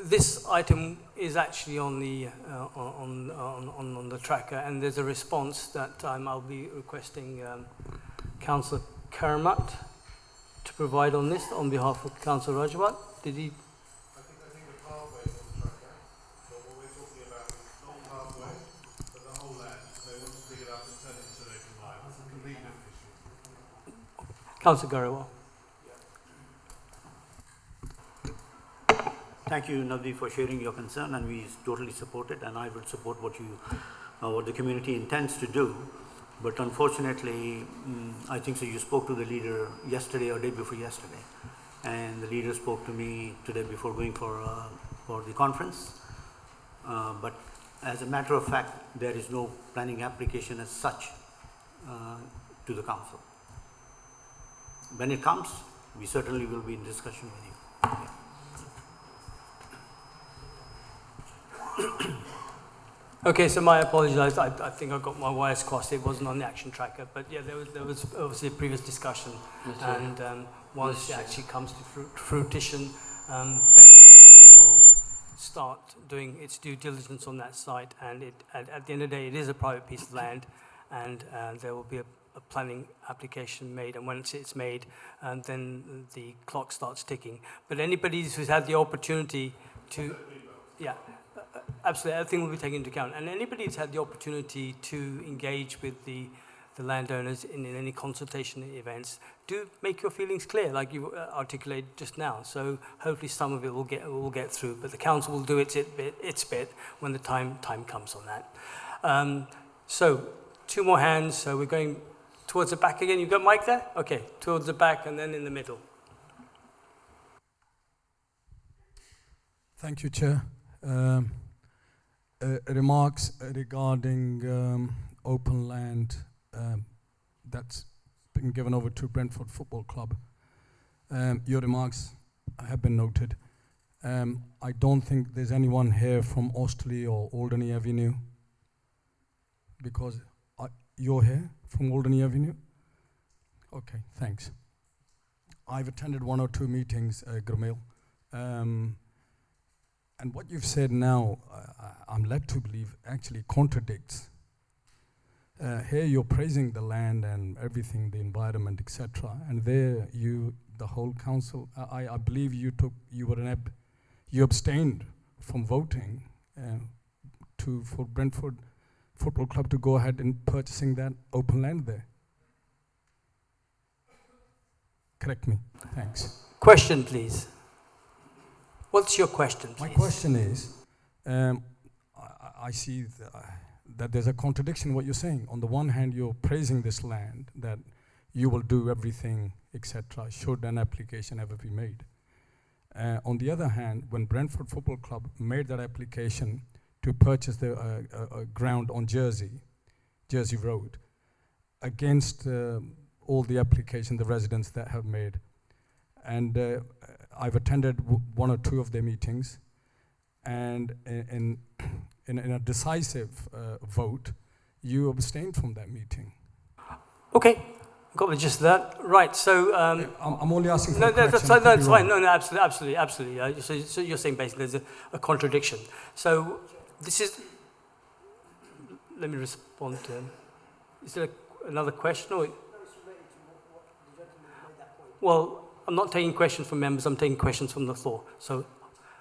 [SPEAKER 1] this item is actually on the on the tracker, and there's a response that I'll be requesting Councillor Karamat to provide on this on behalf of Councillor Rajwat. Did he?
[SPEAKER 15] I think the pathway is on the tracker, but what we're talking about is not pathway, but the whole land. They want to dig it up and turn it into an open line. That's a completely different issue.
[SPEAKER 1] Councillor Garawal.
[SPEAKER 16] Thank you, Navdi, for sharing your concern, and we totally support it, and I will support what the community intends to do. But unfortunately, I think so. You spoke to the leader yesterday or day before yesterday, and the leader spoke to me today before going for the conference. But as a matter of fact, there is no planning application as such to the council. When it comes, we certainly will be in discussion with you.
[SPEAKER 1] Okay, so my apologies. I think I got my wires crossed. It wasn't on the action tracker, but yeah, there was obviously a previous discussion, and once it actually comes to fruition, then the council will start doing its due diligence on that site. And at the end of the day, it is a private piece of land, and there will be a planning application made. And once it's made, then the clock starts ticking. But anybody who's had the opportunity to, yeah. Absolutely, everything will be taken into account. And anybody who's had the opportunity to engage with the landowners in any consultation events, do make your feelings clear, like you articulated just now. So hopefully some of it will get through, but the council will do its bit when the time comes on that. So 2 more hands. So we're going towards the back again. You got Mike there? Okay, towards the back and then in the middle.
[SPEAKER 17] Thank you, Chair. Remarks regarding open land that's been given over to Brentford Football Club. Your remarks have been noted. I don't think there's anyone here from Osterley or Alderney Avenue, because you're here from Alderney Avenue? Okay, thanks. I've attended 1 or 2 meetings, Gurmail. And what you've said now, I'm led to believe, actually contradicts. Here you're praising the land and everything, the environment, etc. And there the whole council, I believe you abstained from voting for Brentford Football Club to go ahead and purchasing that open land there. Correct me, thanks.
[SPEAKER 1] Question, please. What's your question, please?
[SPEAKER 17] My question is, I see that there's a contradiction in what you're saying. On the one hand, you're praising this land, that you will do everything, etc., should an application ever be made. On the other hand, when Brentford Football Club made that application to purchase the ground on Jersey Road, against all the applications the residents that have made, and I've attended 1 or 2 of their meetings, and in a decisive vote, you abstained from that meeting.
[SPEAKER 1] Okay, got the gist of that. Right, so...
[SPEAKER 17] I'm only asking for
[SPEAKER 1] no,
[SPEAKER 17] a question.
[SPEAKER 1] that's fine. No, absolutely. So you're saying basically there's a contradiction. So this is... Let me respond to him. Is there another question? Or? Well, I'm not taking questions from members, I'm taking questions from the floor. So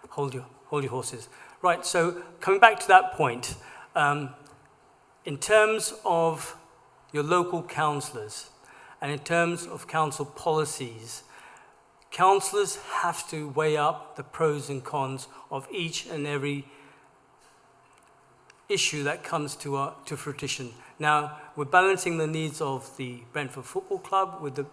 [SPEAKER 1] hold your horses. Right, so coming back to that point, in terms of your local councillors and in terms of council policies, councillors have to weigh up the pros and cons of each and every issue that comes to fruition. Now, we're balancing the needs of the Brentford Football Club with the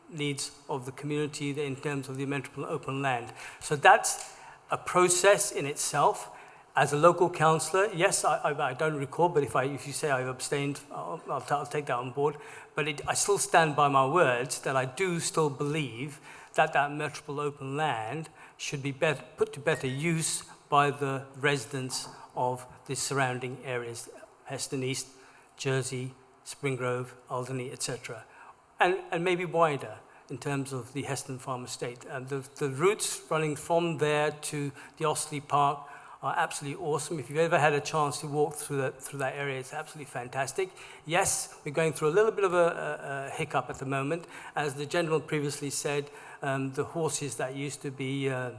[SPEAKER 1] needs of the community in terms of the Metropolitan Open Land. So that's a process in itself. As a local councillor, yes, I don't recall, but if you say I've abstained, I'll take that on board. But I still stand by my words that I do still believe that Metropolitan Open Land should be put to better use by the residents of the surrounding areas, Heston East, Jersey, Springgrove, Alderney, etc. And maybe wider in terms of the Heston Farm Estate. The routes running from there to the Osterley Park are absolutely awesome. If you've ever had a chance to walk through that area, it's absolutely fantastic. Yes, we're going through a little bit of a hiccup at the moment. As the General previously said, the horses that used to be there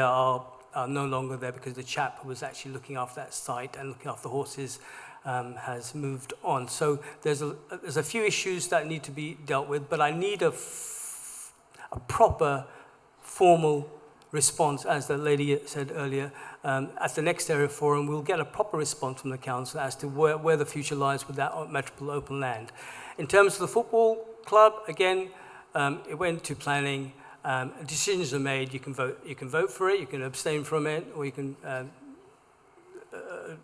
[SPEAKER 1] are no longer there because the chap who was actually looking after that site and looking after the horses has moved on. So there's a few issues that need to be dealt with, but I need a proper, formal response, as the lady said earlier, at the next area forum, we'll get a proper response from the council as to where the future lies with that metropolitan open land. In terms of the football club, again, it went to planning. Decisions are made. You can vote for it, you can abstain from it, or you can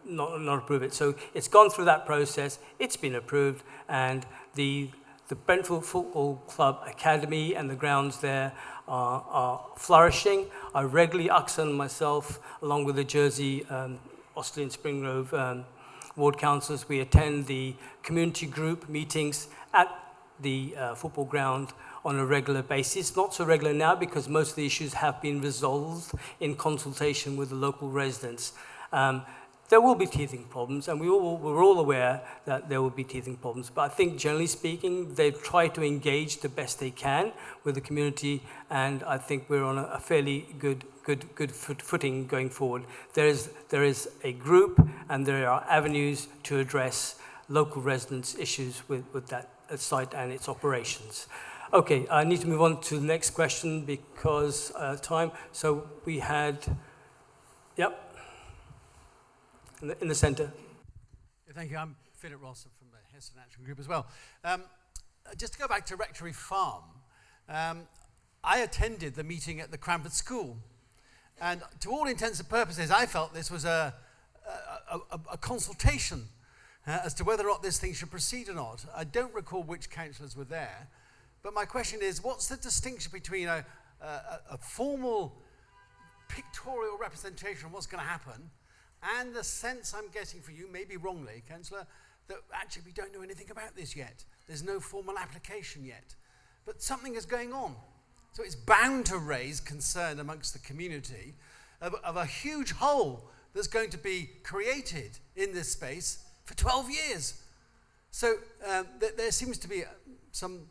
[SPEAKER 1] not approve it. So it's gone through that process. It's been approved, and the Brentford Football Club Academy and the grounds there are flourishing. I regularly, Aksan and myself, along with the Jersey, Osterley and Spring Grove ward councillors, we attend the community group meetings at the football ground on a regular basis. Not so regular now because most of the issues have been resolved in consultation with the local residents. There will be teething problems, and we're all aware that there will be teething problems. But I think, generally speaking, they've tried to engage the best they can with the community, and I think we're on a fairly good footing going forward. There is a group, and there are avenues to address local residents' issues with that site and its operations. Okay, I need to move on to the next question because time. So we had, yep. In the centre.
[SPEAKER 18] Yeah, thank you. I'm Philip Ross from the Heston Action Group as well. Just to go back to Rectory Farm, I attended the meeting at the Cranford School, and to all intents and purposes, I felt this was a consultation as to whether or not this thing should proceed or not. I don't recall which councillors were there, but my question is, what's the distinction between a formal pictorial representation of what's going to happen and the sense I'm getting from you, maybe wrongly, Councillor, that actually we don't know anything about this yet. There's no formal application yet. But something is going on. So it's bound to raise concern amongst the community of a huge hole that's going to be created in this space for 12 years. So there seems to be some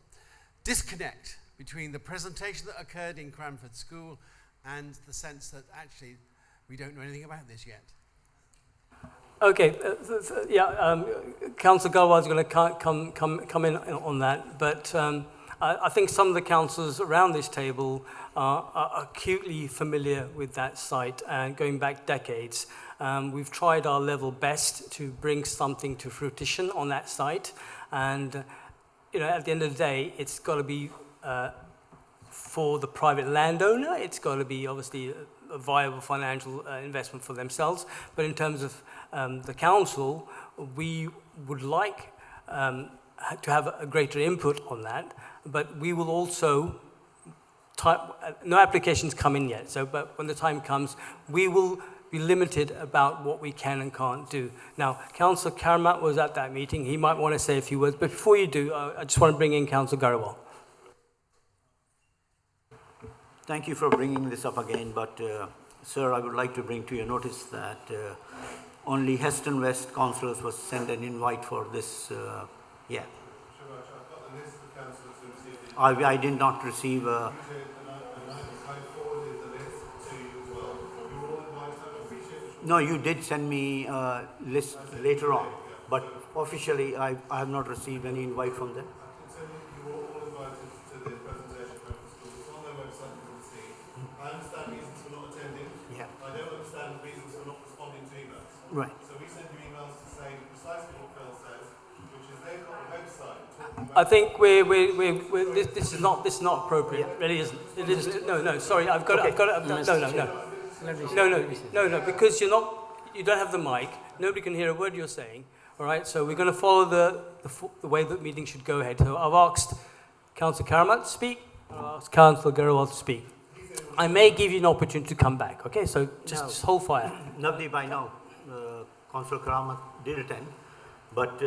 [SPEAKER 18] disconnect between the presentation that occurred in Cranford School and the sense that actually we don't know anything about this yet.
[SPEAKER 1] Okay, Councillor Garwal is going to come in on that, but I think some of the councillors around this table are acutely familiar with that site and going back decades. We've tried our level best to bring something to fruition on that site, and at the end of the day, it's got to be for the private landowner. It's got to be obviously a viable financial investment for themselves, but in terms of the council, we would like to have a greater input on that, but we will also, no applications come in yet, but when the time comes, we will be limited about what we can and can't do. Now, Councillor Karamat was at that meeting. He might want to say a few words, but before you do, I just want to bring in Councillor Garwal.
[SPEAKER 16] Thank you for bringing this up again, but sir, I would like to bring to your notice that only Heston West councillors was sent an invite for this, I did not receive No, you did send me a list later on, but officially I have not received any invite from them. Right.
[SPEAKER 15] So we send you emails to say precisely what Phil says, which is they've got a website.
[SPEAKER 1] I think this is not appropriate. Yeah. It really isn't. It is. No. Sorry, I've got it. No. Because you don't have the mic. Nobody can hear a word you're saying. All right. So we're going to follow the way the meeting should go ahead. So I've asked Councillor Karamat to speak. I've asked Councillor Garwal to speak. I may give you an opportunity to come back. Okay. So just hold fire.
[SPEAKER 16] Nobody by now. Councillor Karamat did attend, but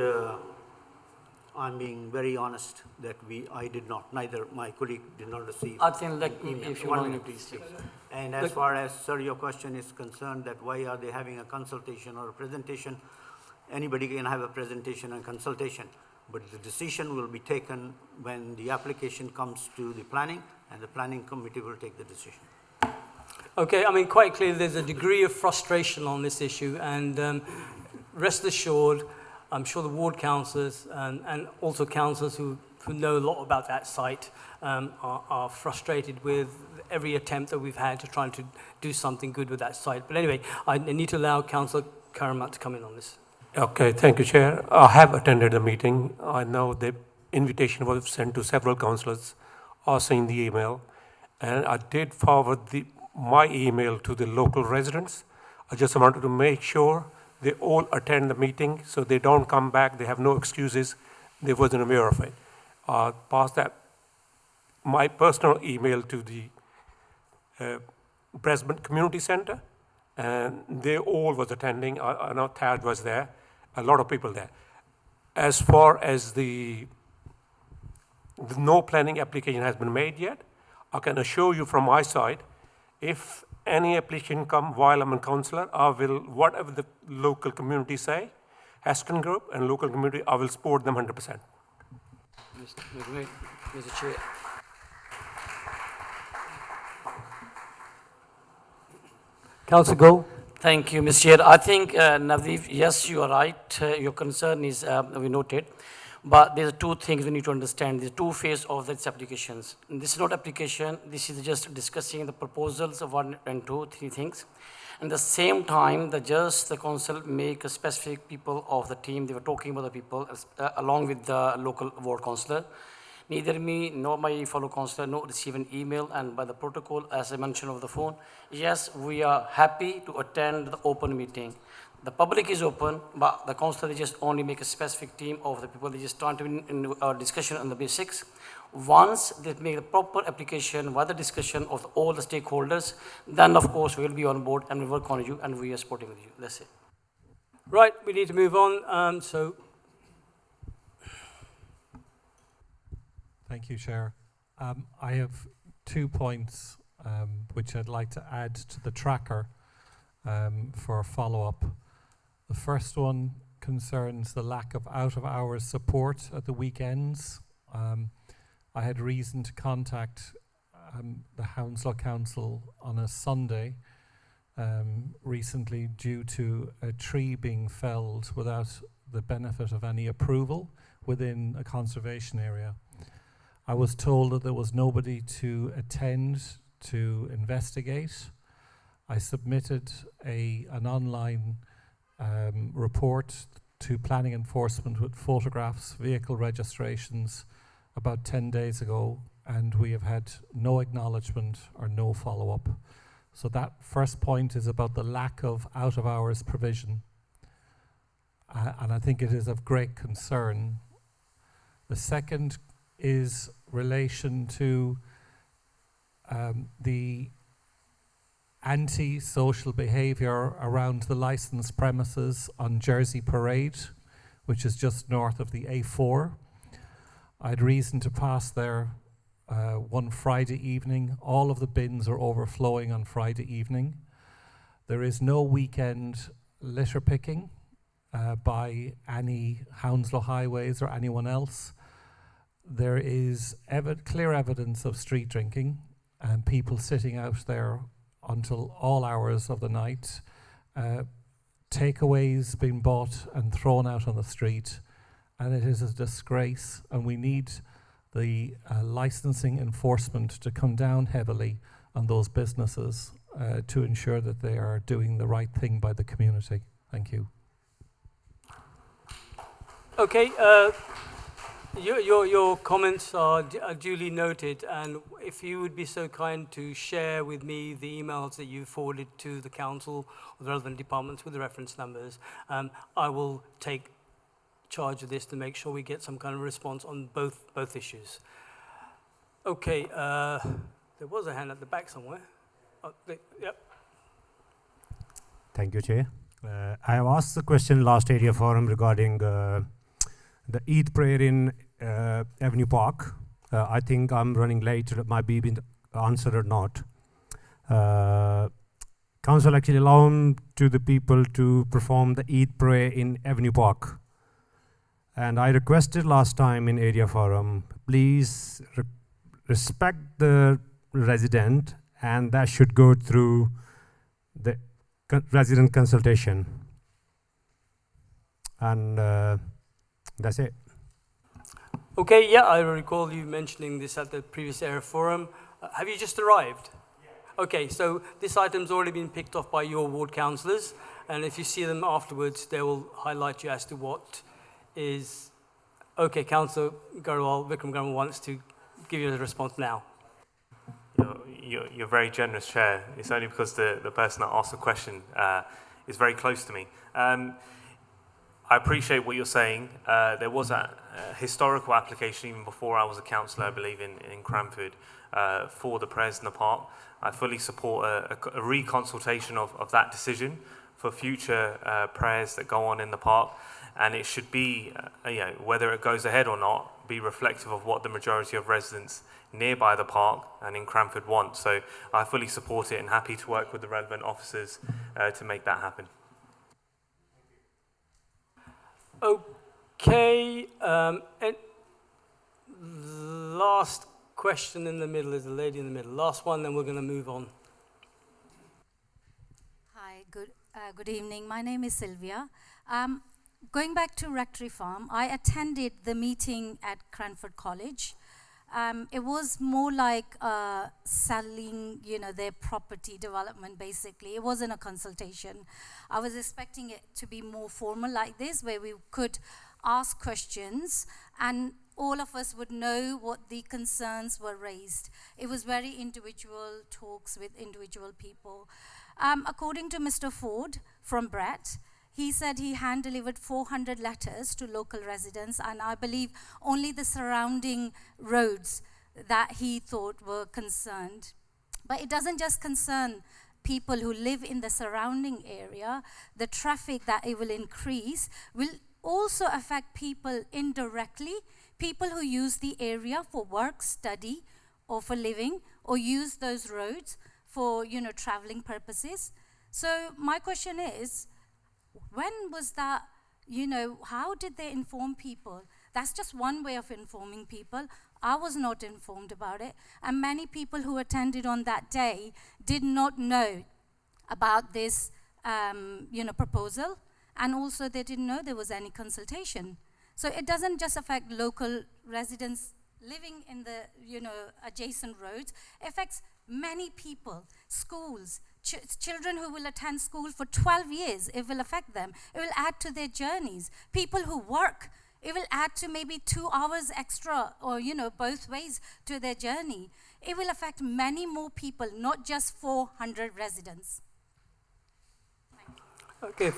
[SPEAKER 16] I'm being very honest that I did not, neither my colleague did not receive.
[SPEAKER 10] I think if you want to please.
[SPEAKER 16] And as far as, sir, your question is concerned that why are they having a consultation or a presentation, anybody can have a presentation and consultation, but the decision will be taken when the application comes to the planning, and the planning committee will take the decision.
[SPEAKER 1] Okay, I mean, quite clearly there's a degree of frustration on this issue, and rest assured, I'm sure the ward councillors and also councillors who who know a lot about that site are frustrated with every attempt that we've had to try to do something good with that site. But anyway, I need to allow Councillor Karamat to come in on this.
[SPEAKER 19] Okay, thank you, Chair. I have attended the meeting. I know the invitation was sent to several councillors, also in the email, and I did forward my email to the local residents. I just wanted to make sure they all attend the meeting so they don't come back, they have no excuses, they wasn't aware of it. Pass that, my personal email to the Brisbane Community Centre, and they all was attending. I know Thad was there, a lot of people there. As far as the no planning application has been made yet, I can assure you from my side, if any application come while I'm a councillor, I will, whatever the local community say, Heston Group and local community, I will support them 100%.
[SPEAKER 10] Mr. Chair.
[SPEAKER 1] Councillor Goh.
[SPEAKER 10] Thank you, Mr. Chair. I think, Navdeep, yes, you are right. Your concern is, we noted. But there's two things we need to understand. There's two phases of these applications. This is not application. This is just discussing the proposals of 1 and 2, 3 things. At the same time, the council make a specific people of the team. They were talking about the people along with the local ward councillor. Neither me nor my fellow councillor no receive an email, and by the protocol, as I mentioned over the phone, yes, we are happy to attend the open meeting. The public is open, but the councillor just only make a specific team of the people. They just start in our discussion on the basics. Once they make a proper application by the discussion of all the stakeholders, then of course we will be on board and we work on you and we are supporting with you. That's it.
[SPEAKER 1] Right, we need to move on.
[SPEAKER 20] Thank you, Chair. I have 2 points which I'd like to add to the tracker for a follow-up. The first one concerns the lack of out-of-hours support at the weekends. I had reason to contact the Hounslow Council on a Sunday recently due to a tree being felled without the benefit of any approval within a conservation area. I was told that there was nobody to attend to investigate. I submitted an online report to planning enforcement with photographs, vehicle registrations about 10 days ago, and we have had no acknowledgement or no follow-up. So that first point is about the lack of out-of-hours provision. And I think it is of great concern. The second is relation to the anti-social behaviour around the licensed premises on Jersey Parade, which is just north of the A4. I had reason to pass there one Friday evening. All of the bins are overflowing on Friday evening. There is no weekend litter picking by any Hounslow Highways or anyone else. There is clear evidence of street drinking and people sitting out there until all hours of the night. Takeaways being bought and thrown out on the street, and it is a disgrace, and we need the licensing enforcement to come down heavily on those businesses to ensure that they are doing the right thing by the community. Thank you.
[SPEAKER 1] Okay, your comments are duly noted, and if you would be so kind to share with me the emails that you forwarded to the council or the relevant departments with the reference numbers, I will take charge of this to make sure we get some kind of response on both issues. Okay, there was a hand at the back somewhere. Yep.
[SPEAKER 21] Thank you, Chair. I have asked the question last area forum regarding the Eid prayer in Avenue Park. I think I'm running late, it might be been answered or not. Council actually allowed to the people to perform the Eid prayer in Avenue Park. And I requested last time in area forum, please respect the resident, and that should go through the resident consultation. And that's it.
[SPEAKER 1] Okay, yeah, I recall you mentioning this at the previous area forum. Have you just arrived? Yeah. Okay, so this item's already been picked off by your ward councillors, and if you see them afterwards, they will highlight you as to what is... Okay, Councillor Garwal, Vikram Garwal wants to give you a response now.
[SPEAKER 3] You're very generous, Chair. It's only because the person that asked the question is very close to me. I appreciate what you're saying. There was a historical application even before I was a councillor, I believe, in Cranford for the prayers in the park. I fully support a reconsultation of that decision for future prayers that go on in the park. And it should be, whether it goes ahead or not, be reflective of what the majority of residents nearby the park and in Cranford want. So I fully support it and happy to work with the relevant officers to make that happen.
[SPEAKER 1] Okay, and last question in the middle is the lady in the middle. Last one, then we're going to move on.
[SPEAKER 2] Hi, good evening. My name is Sylvia. Going back to Rectory Farm, I attended the meeting at Cranford College. It was more like selling, their property development, basically. It wasn't a consultation. I was expecting it to be more formal like this, where we could ask questions and all of us would know what the concerns were raised. It was very individual talks with individual people. According to Mr. Ford from Brett, he said he hand-delivered 400 letters to local residents, and I believe only the surrounding roads that he thought were concerned. But it doesn't just concern people who live in the surrounding area. The traffic that it will increase will also affect people indirectly, people who use the area for work, study, or for living, or use those roads for, traveling purposes. So my question is, when was that, how did they inform people? That's just one way of informing people. I was not informed about it. And many people who attended on that day did not know about this, proposal. And also they didn't know there was any consultation. So it doesn't just affect local residents living in the, adjacent roads. It affects many people, schools, children who will attend school for 12 years, it will affect them. It will add to their journeys. People who work, it will add to maybe 2 hours extra or, both ways to their journey. It will affect many more people, not just 400 residents.
[SPEAKER 1] Okay.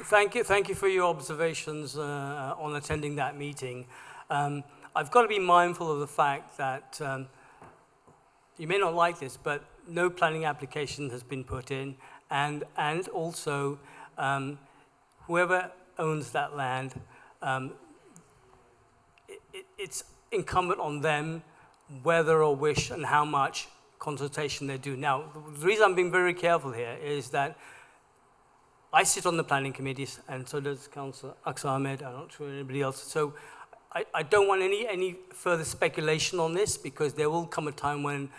[SPEAKER 1] Thank you for your observations on attending that meeting. I've got to be mindful of the fact that you may not like this, but no planning application has been put in, and also whoever owns that land, it's incumbent on them whether or wish and how much consultation they do. Now, the reason I'm being very careful here is that I sit on the planning committees, and so does Councillor Aqsa Ahmed. I'm not sure anybody else. So I don't want any further speculation on this, because there will come a time when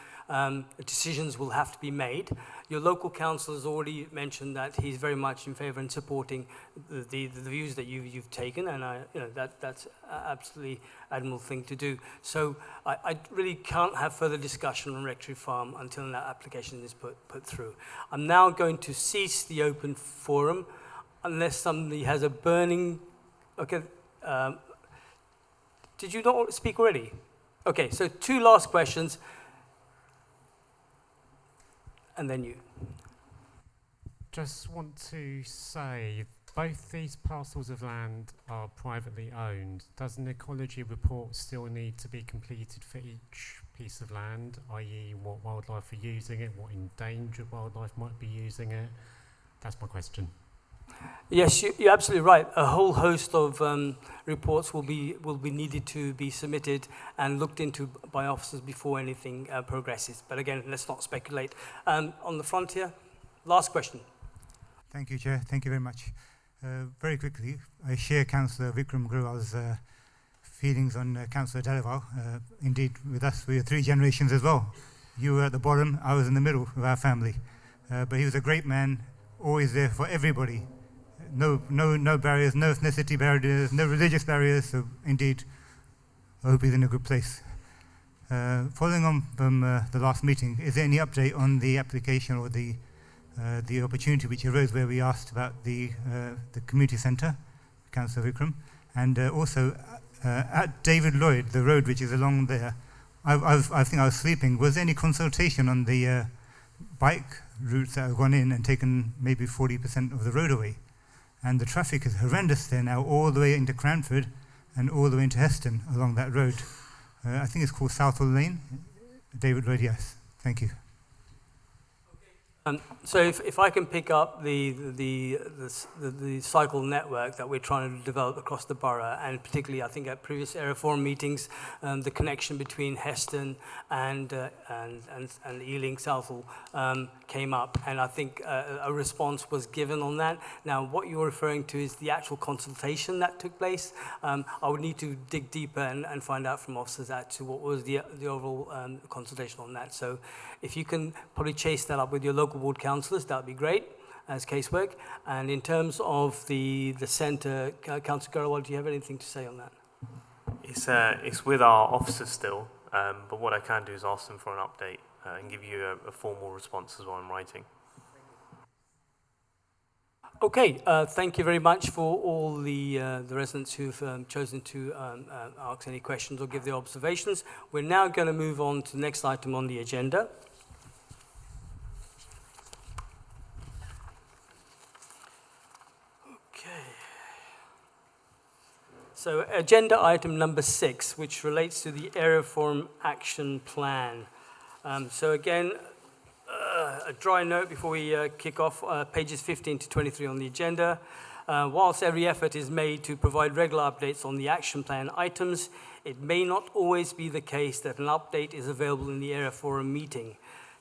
[SPEAKER 1] decisions will have to be made. Your local council has already mentioned that he's very much in favour and supporting the views that you've taken, and that's absolutely admirable thing to do. So I really can't have further discussion on Rectory Farm until that application is put through. I'm now going to cease the open forum unless somebody has a burning... Okay. Did you not speak already? Okay, so 2 last questions. And then you.
[SPEAKER 22] Just want to say, both these parcels of land are privately owned. Does an ecology report still need to be completed for each piece of land, i.e. what wildlife are using it, what endangered wildlife might be using it? That's my question.
[SPEAKER 1] Yes, you're absolutely right. A whole host of reports will be needed to be submitted and looked into by officers before anything progresses. But again, let's not speculate. On the front here, last question.
[SPEAKER 23] Thank you, Chair. Thank you very much. Very quickly, I share Councillor Vikram Grewal's feelings on Councillor Dalival. Indeed, with us, we are 3 generations as well. You were at the bottom, I was in the middle of our family. But he was a great man, always there for everybody. no barriers, no ethnicity barriers, no religious barriers. So indeed, I hope he's in a good place. Following on from the last meeting, is there any update on the application or the opportunity which arose where we asked about the community centre, Councillor Vikram, and also at David Lloyd, the road which is along there, I think I was sleeping. Was there any consultation on the bike routes that have gone in and taken maybe 40% of the road away? And the traffic is horrendous there now, all the way into Cranford and all the way into Heston along that road. I think it's called Southwell Lane. David Lloyd, yes. Thank you.
[SPEAKER 1] So if I can pick up the cycle network that we're trying to develop across the borough, and particularly I think at previous area forum meetings, the connection between Heston and Ealing Southall came up, and I think a response was given on that. Now what you're referring to is the actual consultation that took place. I would need to dig deeper and find out from officers as to what was the overall consultation on that. So if you can probably chase that up with your local ward councillors, that would be great as casework. And in terms of the centre, Councillor Garawal, do you have anything to say on that?
[SPEAKER 3] It's with our officers still, but what I can do is ask them for an update and give you a formal response as well in writing.
[SPEAKER 1] Okay, thank you very much for all the residents who've chosen to ask any questions or give their observations. We're now going to move on to the next item on the agenda. So agenda item number 6, which relates to the Area Forum Action Plan. So again, a dry note before we kick off, pages 15 to 23 on the agenda. Whilst every effort is made to provide regular updates on the action plan items, it may not always be the case that an update is available in the Area Forum meeting.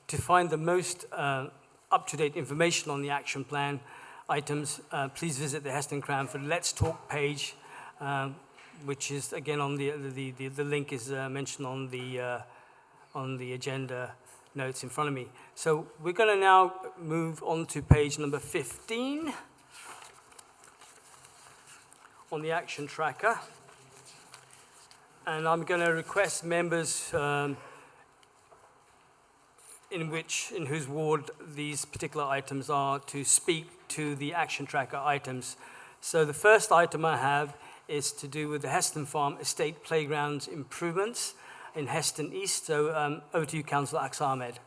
[SPEAKER 1] To find the most up-to-date information on the action plan items, please visit the Heston Cranford Let's Talk page, which is again on the link is mentioned on the agenda notes in front of me. So we're going to now move on to page number 15 on the action tracker, and I'm going to request members in whose ward these particular items are to speak to the action tracker items. So the first item I have is to do with the Heston Farm Estate Playgrounds improvements in Heston East. So over to you, Councillor Aks Ahmed.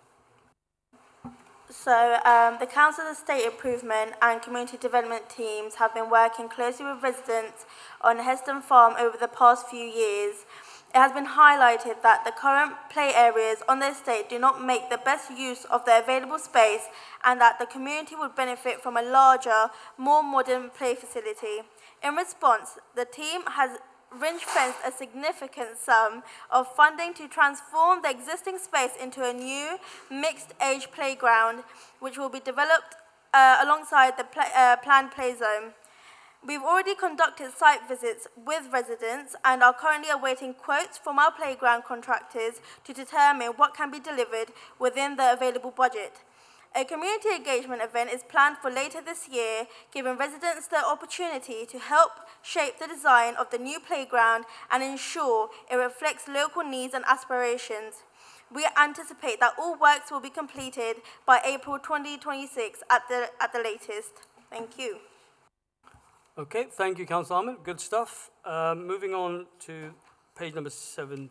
[SPEAKER 4] So the Council Estate Improvement and Community Development teams have been working closely with residents on Heston Farm over the past few years. It has been highlighted that the current play areas on the estate do not make the best use of the available space, and that the community would benefit from a larger, more modern play facility. In response, the team has ring-fenced a significant sum of funding to transform the existing space into a new mixed-age playground, which will be developed alongside the planned play zone. We've already conducted site visits with residents and are currently awaiting quotes from our playground contractors to determine what can be delivered within the available budget. A community engagement event is planned for later this year, giving residents the opportunity to help shape the design of the new playground and ensure it reflects local needs and aspirations. We anticipate that all works will be completed by April 2026 at the latest. Thank you.
[SPEAKER 1] Okay, thank you, Councillor Ahmed. Good stuff. Moving on to page number 17.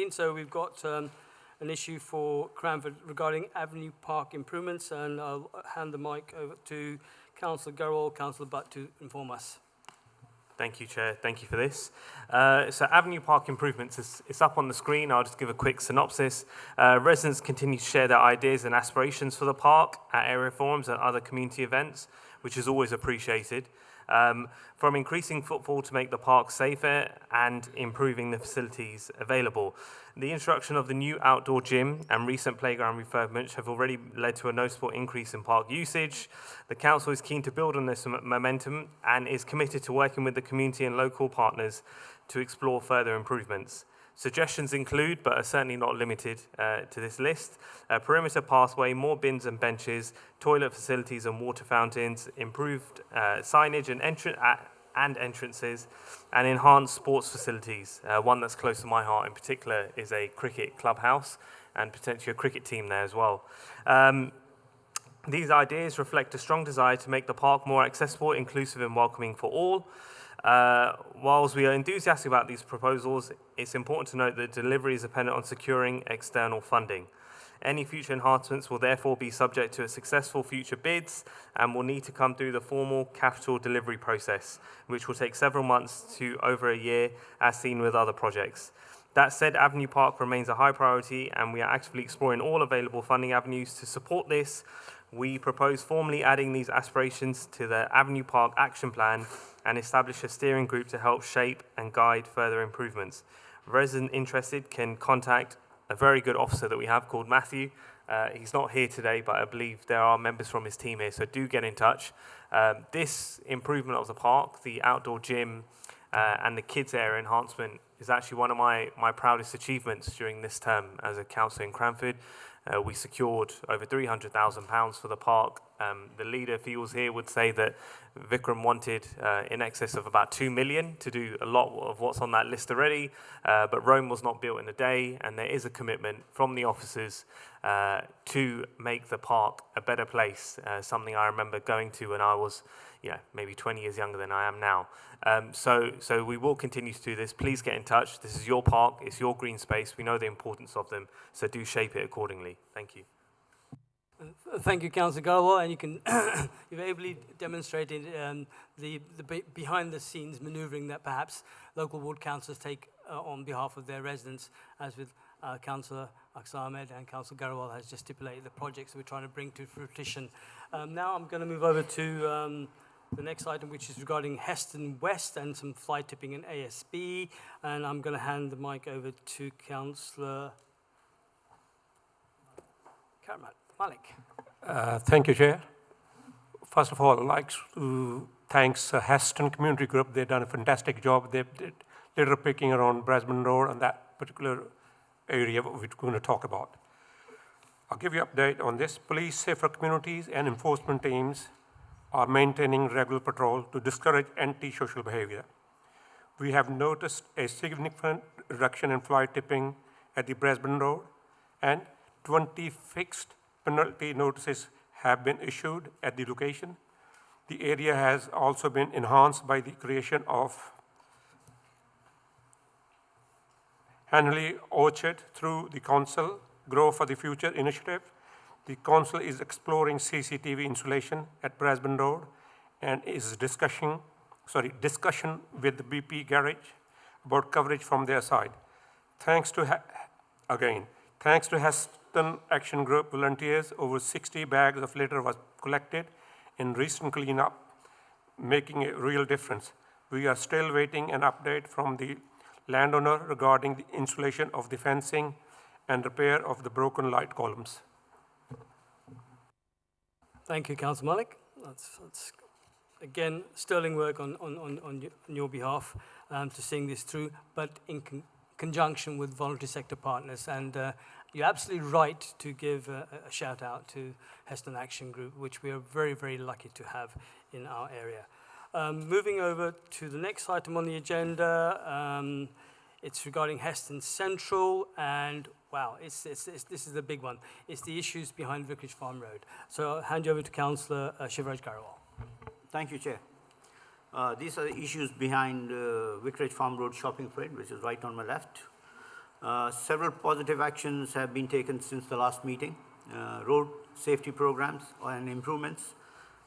[SPEAKER 1] So we've got an issue for Cranford regarding Avenue Park improvements, and I'll hand the mic over to Councillor Garawal, Councillor Butt to inform us.
[SPEAKER 3] Thank you, Chair. Thank you for this. So Avenue Park improvements, it's up on the screen. I'll just give a quick synopsis. Residents continue to share their ideas and aspirations for the park at area forums and other community events, which is always appreciated. From increasing footfall to make the park safer and improving the facilities available. The introduction of the new outdoor gym and recent playground refurbishments have already led to a noticeable increase in park usage. The council is keen to build on this momentum and is committed to working with the community and local partners to explore further improvements. Suggestions include, but are certainly not limited to this list, a perimeter pathway, more bins and benches, toilet facilities and water fountains, improved signage and entrances, and enhanced sports facilities. One that's close to my heart in particular is a cricket clubhouse and potentially a cricket team there as well. These ideas reflect a strong desire to make the park more accessible, inclusive and welcoming for all. Whilst we are enthusiastic about these proposals, it's important to note that delivery is dependent on securing external funding. Any future enhancements will therefore be subject to a successful future bids and will need to come through the formal capital delivery process, which will take several months to over a year, as seen with other projects. That said, Avenue Park remains a high priority and we are actively exploring all available funding avenues to support this. We propose formally adding these aspirations to the Avenue Park Action Plan and establish a steering group to help shape and guide further improvements. Residents interested can contact a very good officer that we have called Matthew. He's not here today, but I believe there are members from his team here, so do get in touch. This improvement of the park, the outdoor gym, and the kids area enhancement is actually one of my proudest achievements during this term as a councillor in Cranford. We secured over £300,000 for the park. The leader, if he was here, would say that Vikram wanted in excess of about 2 million to do a lot of what's on that list already, but Rome was not built in a day, and there is a commitment from the officers to make the park a better place, something I remember going to when I was maybe 20 years younger than I am now. So we will continue to do this. Please get in touch. This is your park. It's your green space. We know the importance of them, so do shape it accordingly. Thank you.
[SPEAKER 1] Thank you, Councillor Garwal, and you can you've ably demonstrated the behind-the-scenes manoeuvring that perhaps local ward councillors take on behalf of their residents, as with Councillor Aksar Ahmed and Councillor Garwal has just stipulated the projects we're trying to bring to fruition. Now I'm going to move over to the next item, which is regarding Heston West and some fly tipping in ASB, and I'm going to hand the mic over to Councillor Malik.
[SPEAKER 19] Thank you, Chair. First of all, I'd like to thank Heston Community Group. They've done a fantastic job. They did litter picking around Brisbane Road and that particular area we're going to talk about. I'll give you an update on this. Police, safer communities, and enforcement teams are maintaining regular patrol to discourage anti-social behavior. We have noticed a significant reduction in fly tipping at the Brisbane Road, and 20 fixed penalty notices have been issued at the location. The area has also been enhanced by the creation of Hanley Orchard through the Council Grow for the Future initiative. The Council is exploring CCTV installation at Brisbane Road and is discussion with the BP garage about coverage from their side. Thanks to Heston Action Group volunteers, over 60 bags of litter was collected in recent cleanup, making a real difference. We are still waiting an update from the landowner regarding the installation of the fencing and repair of the broken light columns.
[SPEAKER 1] Thank you, Councillor Malik. That's again, sterling work on your behalf to seeing this through, but in conjunction with voluntary sector partners. And you're absolutely right to give a shout out to Heston Action Group, which we are very, very lucky to have in our area. Moving over to the next item on the agenda, it's regarding Heston Central, and wow, this is the big one. It's the issues behind Vicarage Farm Road. So I'll hand you over to Councillor Shivraj Garwal.
[SPEAKER 16] Thank you, Chair. These are the issues behind Vicarage Farm Road shopping parade, which is right on my left. Several positive actions have been taken since the last meeting. Road safety programs and improvements.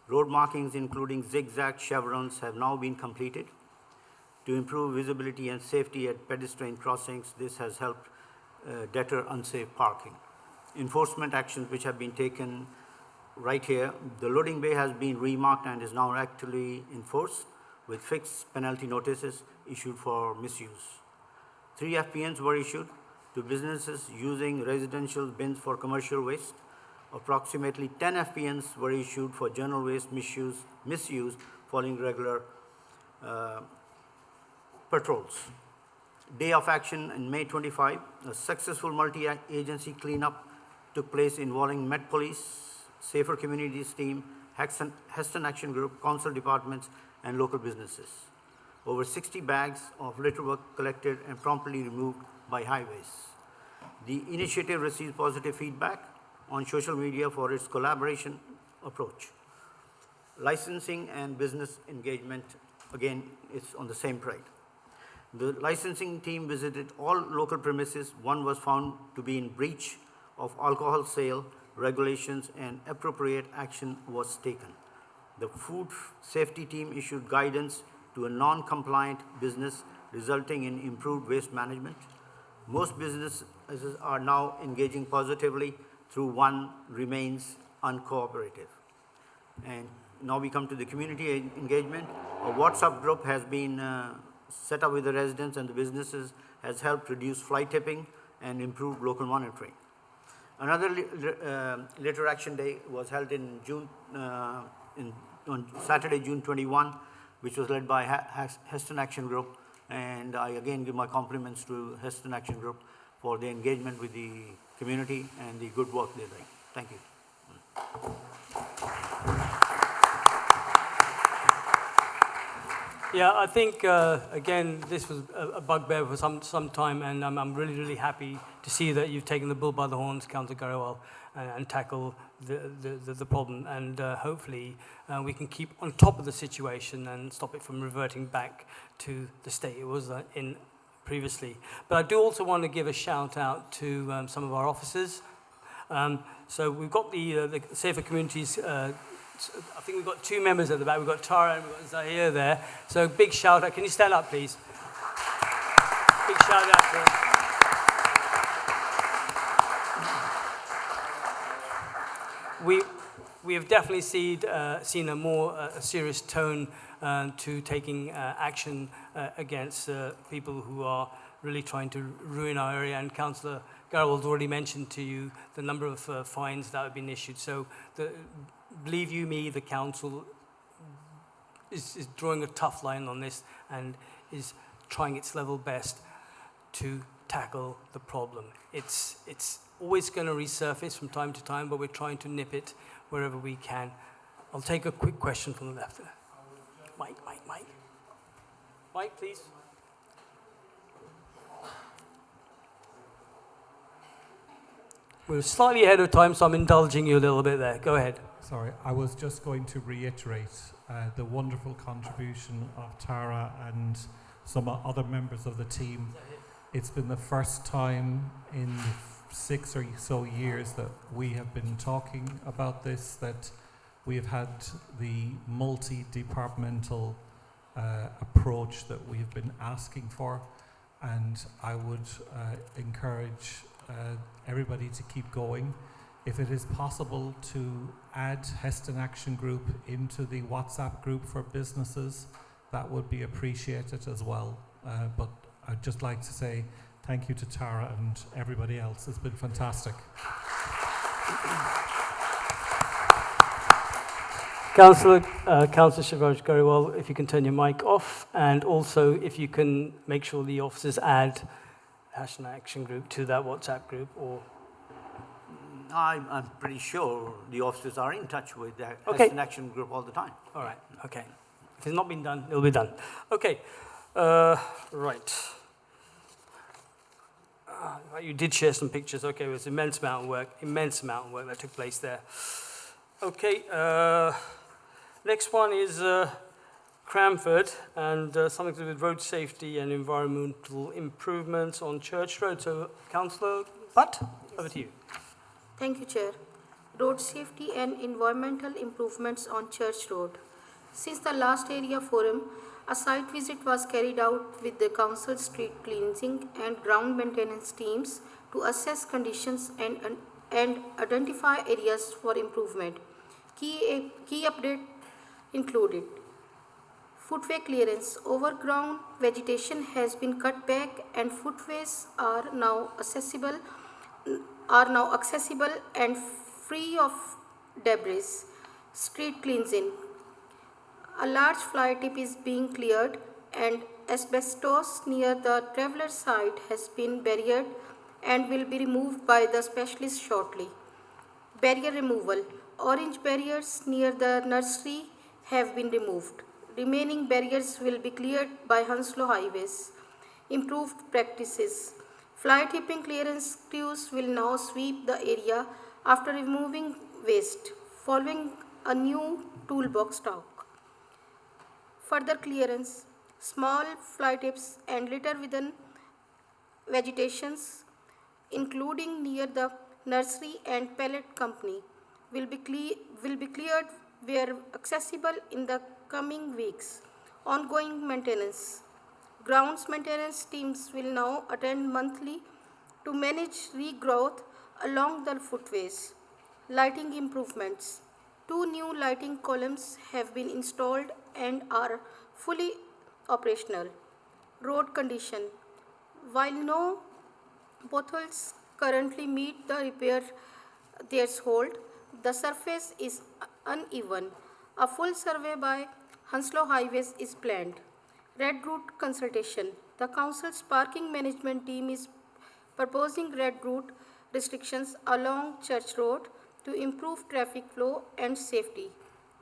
[SPEAKER 16] Road markings, including zigzag chevrons, have now been completed. To improve visibility and safety at pedestrian crossings, this has helped deter unsafe parking. Enforcement actions which have been taken right here. The loading bay has been remarked and is now actually enforced with fixed penalty notices issued for misuse. 3 FPNs were issued to businesses using residential bins for commercial waste. Approximately 10 FPNs were issued for general waste misuse following regular patrols. day of action in May 25, a successful multi-agency cleanup took place involving Met Police, Safer Communities team, Heston Action Group, council departments, and local businesses. Over 60 bags of litter were collected and promptly removed by highways. The initiative received positive feedback on social media for its collaboration approach. Licensing and business engagement, again, it's on the same plate. The licensing team visited all local premises. One was found to be in breach of alcohol sale regulations, and appropriate action was taken. The food safety team issued guidance to a non-compliant business, resulting in improved waste management. Most businesses are now engaging positively, through one remains uncooperative. And now we come to the community engagement. A WhatsApp group has been set up with the residents and the businesses, has helped reduce fly tipping and improve local monitoring. Another litter action day was held in June, on Saturday, June 21, which was led by Heston Action Group. And I again give my compliments to Heston Action Group for the engagement with the community and the good work they're doing. Thank you.
[SPEAKER 1] Yeah, I think, again, this was a bugbear for some time, and I'm really, really happy to see that you've taken the bull by the horns, Councillor Garewal, and tackle the problem. And hopefully we can keep on top of the situation and stop it from reverting back to the state it was in previously. But I do also want to give a shout out to some of our officers. So we've got the Safer Communities. I think we've got two members at the back. We've got Tara and we've got Zahir there. So big shout out. Can you stand up, please? Big shout out to them. We have definitely seen a more serious tone to taking action against people who are really trying to ruin our area. And Councillor Garewal's already mentioned to you the number of fines that have been issued. So believe you me, the council is drawing a tough line on this and is trying its level best to tackle the problem. It's always going to resurface from time to time, but we're trying to nip it wherever we can. I'll take a quick question from the left there. Mike. Mike, please. We're slightly ahead of time, so I'm indulging you a little bit there. Go ahead.
[SPEAKER 20] Sorry, I was just going to reiterate the wonderful contribution of Tara and some other members of the team. It's been the first time in 6 or so years that we have been talking about this, that we have had the multi-departmental approach that we have been asking for, and I would encourage everybody to keep going. If it is possible to add Heston Action Group into the WhatsApp group for businesses, that would be appreciated as well. But I'd just like to say thank you to Tara and everybody else. It's been fantastic.
[SPEAKER 1] Councillor Shivraj Garewal, if you can turn your mic off, and also if you can make sure the officers add Heston Action Group to that WhatsApp group, or
[SPEAKER 16] I'm pretty sure the officers are in touch with the Heston Action Group all the time.
[SPEAKER 1] All right, okay. If it's not been done, it'll be done. Okay, right. You did share some pictures. Okay, it was immense amount of work that took place there. Okay, next one is Cranford, and something to do with road safety and environmental improvements on Church Road. So, Councillor Butt, over to you.
[SPEAKER 6] Thank you, Chair. Road safety and environmental improvements on Church Road. Since the last area forum, a site visit was carried out with the council street cleansing and ground maintenance teams to assess conditions and identify areas for improvement. Key update included footway clearance. Overground vegetation has been cut back and footways are now accessible and free of debris. Street cleansing. A large fly tip is being cleared and asbestos near the traveller site has been barriered and will be removed by the specialist shortly. Barrier removal. Orange barriers near the nursery have been removed. Remaining barriers will be cleared by Hounslow Highways. Improved practices. Fly tipping clearance crews will now sweep the area after removing waste, following a new toolbox talk. Further clearance. Small fly tips and litter within vegetations, including near the nursery and pellet company, will be cleared where accessible in the coming weeks. Ongoing maintenance. Grounds maintenance teams will now attend monthly to manage regrowth along the footways. Lighting improvements. 2 new lighting columns have been installed and are fully operational. Road condition. While no potholes currently meet the repair threshold, the surface is uneven. A full survey by Hounslow Highways is planned. Red route consultation. The council's parking management team is proposing red route restrictions along Church Road to improve traffic flow and safety.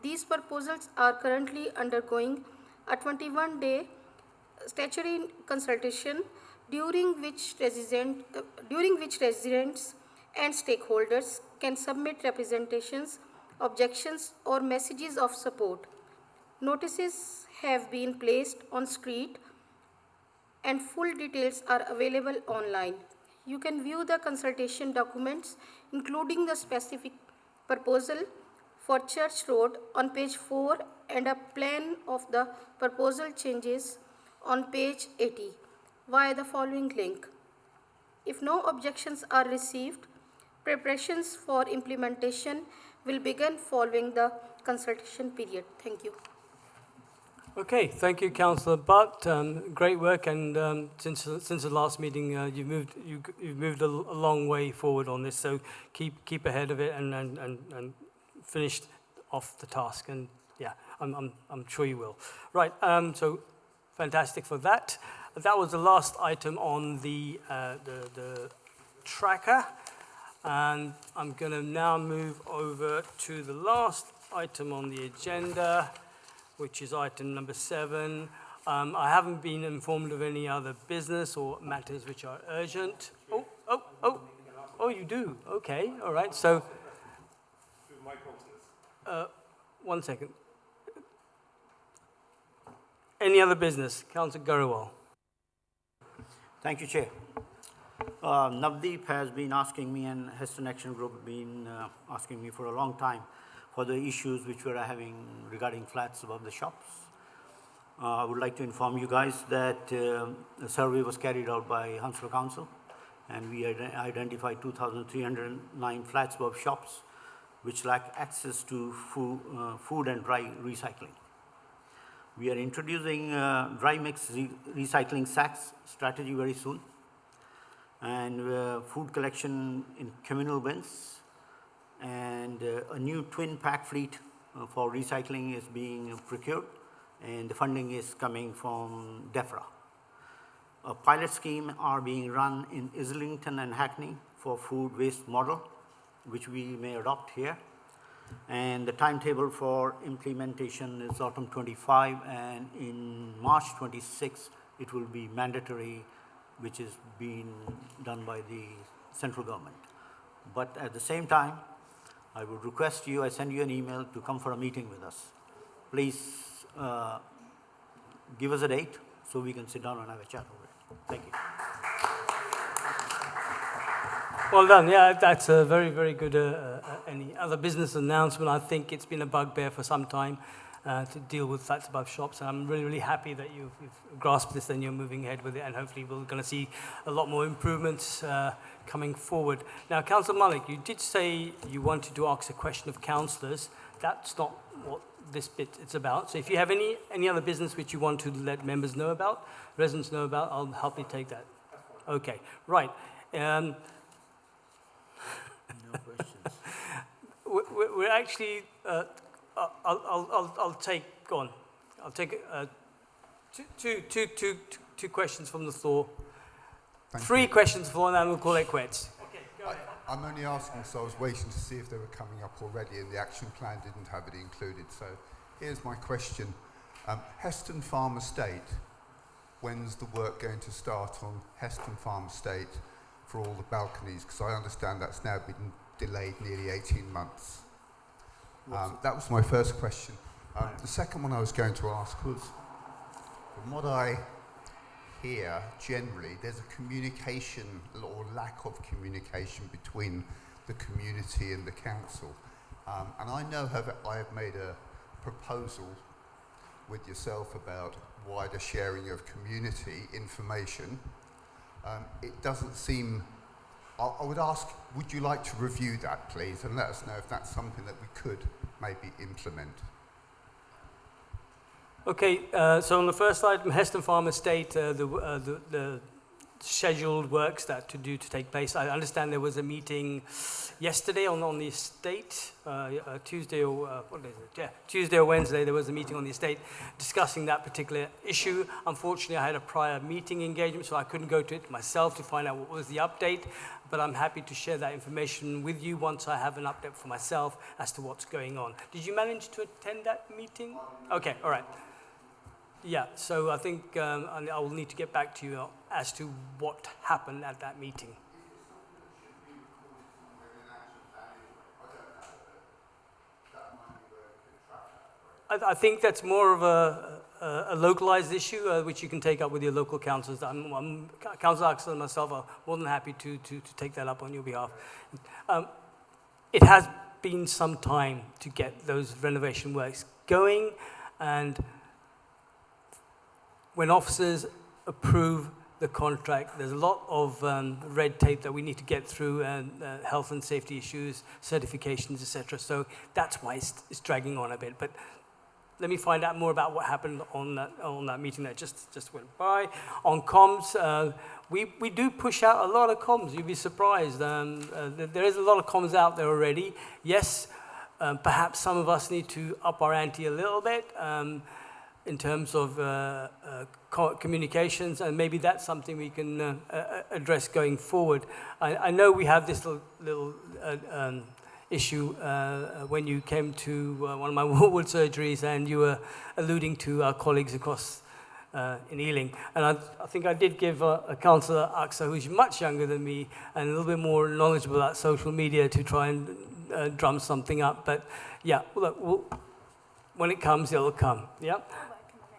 [SPEAKER 6] These proposals are currently undergoing a 21-day statutory consultation during which residents and stakeholders can submit representations, objections, or messages of support. Notices have been placed on street and full details are available online. You can view the consultation documents, including the specific proposal for Church Road on page 4 and a plan of the proposal changes on page 80 via the following link. If no objections are received, preparations for implementation will begin following the consultation period. Thank you.
[SPEAKER 1] Okay, thank you, Councillor Butt. Great work, and since the last meeting, you've moved a long way forward on this. So keep ahead of it and finished off the task. And yeah, I'm sure you will. Right. So fantastic for that. That was the last item on the tracker, and I'm going to now move over to the last item on the agenda, which is item number 7. I haven't been informed of any other business or matters which are urgent. Oh, you do? Okay, all right. So, 1 second. Any other business? Councillor Gariwal.
[SPEAKER 16] Thank you, Chair. Navdeep has been asking me, and Heston Action Group have been asking me for a long time for the issues which we are having regarding flats above the shops. I would like to inform you guys that a survey was carried out by Hounslow Council, and we identified 2,309 flats above shops which lack access to food and dry recycling. We are introducing dry mix recycling sacks strategy very soon, and food collection in communal bins, and a new twin pack fleet for recycling is being procured, and the funding is coming from DEFRA. A pilot scheme are being run in Islington and Hackney for food waste model, which we may adopt here. And the timetable for implementation is autumn 25, and in March 26 it will be mandatory, which is being done by the central government. But at the same time, I would request you, I send you an email to come for a meeting with us. Please give us a date so we can sit down and have a chat over it. Thank you.
[SPEAKER 1] Well done. Yeah, that's a very, very good any other business announcement. I think it's been a bugbear for some time to deal with flats above shops, and I'm really, really happy that you've grasped this and you're moving ahead with it, and hopefully we're going to see a lot more improvements coming forward. Now, Councillor Malik, you did say you wanted to ask a question of councillors. That's not what this bit is about. So if you have any other business which you want to let members know about, residents know about, I'll help you take that. Okay, right. No
[SPEAKER 16] questions.
[SPEAKER 1] We're actually, I'll take, go on. I'll take Two questions from the floor.
[SPEAKER 7] Thank
[SPEAKER 1] Three
[SPEAKER 7] you.
[SPEAKER 1] questions from the floor, and then we'll call it quits.
[SPEAKER 7] I'm only asking, so I was waiting to see if they were coming up already, and the action plan didn't have it included. So here's my question. Heston Farm Estate, when's the work going to start on Heston Farm Estate for all the balconies? Because I understand that's now been delayed nearly 18 months. That was my first question. The second one I was going to ask was, from what I hear generally, there's a communication or lack of communication between the community and the council. And I know I have made a proposal with yourself about wider sharing of community information. It doesn't seem, I would ask, would you like to review that, please, and let us know if that's something that we could maybe implement.
[SPEAKER 1] Okay, so on the first item, Heston Farm Estate, the scheduled works that to take place. I understand there was a meeting yesterday on the estate, Tuesday or what is it? Yeah, Tuesday or Wednesday there was a meeting on the estate discussing that particular issue. Unfortunately, I had a prior meeting engagement, so I couldn't go to it myself to find out what was the update. But I'm happy to share that information with you once I have an update for myself as to what's going on. Did you manage to attend that meeting? Okay, all right. Yeah, so I think I will need to get back to you as to what happened at that meeting. I think that's more of a localized issue, which you can take up with your local councils. Councillor Axel and myself are more than happy to take that up on your behalf. It has been some time to get those renovation works going, and when officers approve the contract, there's a lot of red tape that we need to get through, and health and safety issues, certifications, etc. So that's why it's dragging on a bit. But let me find out more about what happened on that meeting that just went by. On comms, we do push out a lot of comms. You'd be surprised. There is a lot of comms out there already. Yes, perhaps some of us need to up our ante a little bit. In terms of communications, and maybe that's something we can address going forward. I know we have this little issue when you came to one of my wood surgeries, and you were alluding to our colleagues across in Ealing. And I think I did give a councillor, Aksa, who's much younger than me and a little bit more knowledgeable about social media, to try and drum something up. But yeah, look, when it comes, it'll come. Yeah.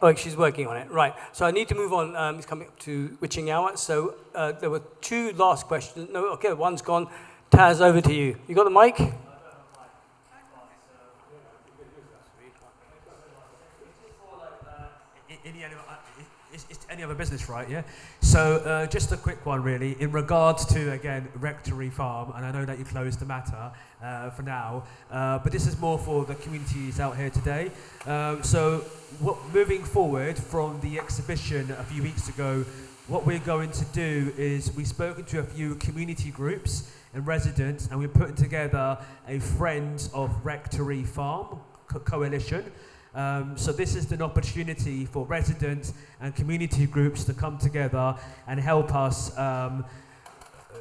[SPEAKER 1] Oh, she's working on it. Right. So I need to move on. It's coming up to witching hour. So there were two last questions. No, okay, one's gone. Taz, over to you. You got the mic?
[SPEAKER 9] It's any other business, right? Yeah. So just a quick one, really, in regards to, again, Rectory Farm, and I know that you closed the matter for now, but this is more for the communities out here today. So moving forward from the exhibition a few weeks ago, what we're going to do is we've spoken to a few community groups and residents, and we're putting together a Friends of Rectory Farm coalition. So this is an opportunity for residents and community groups to come together and help us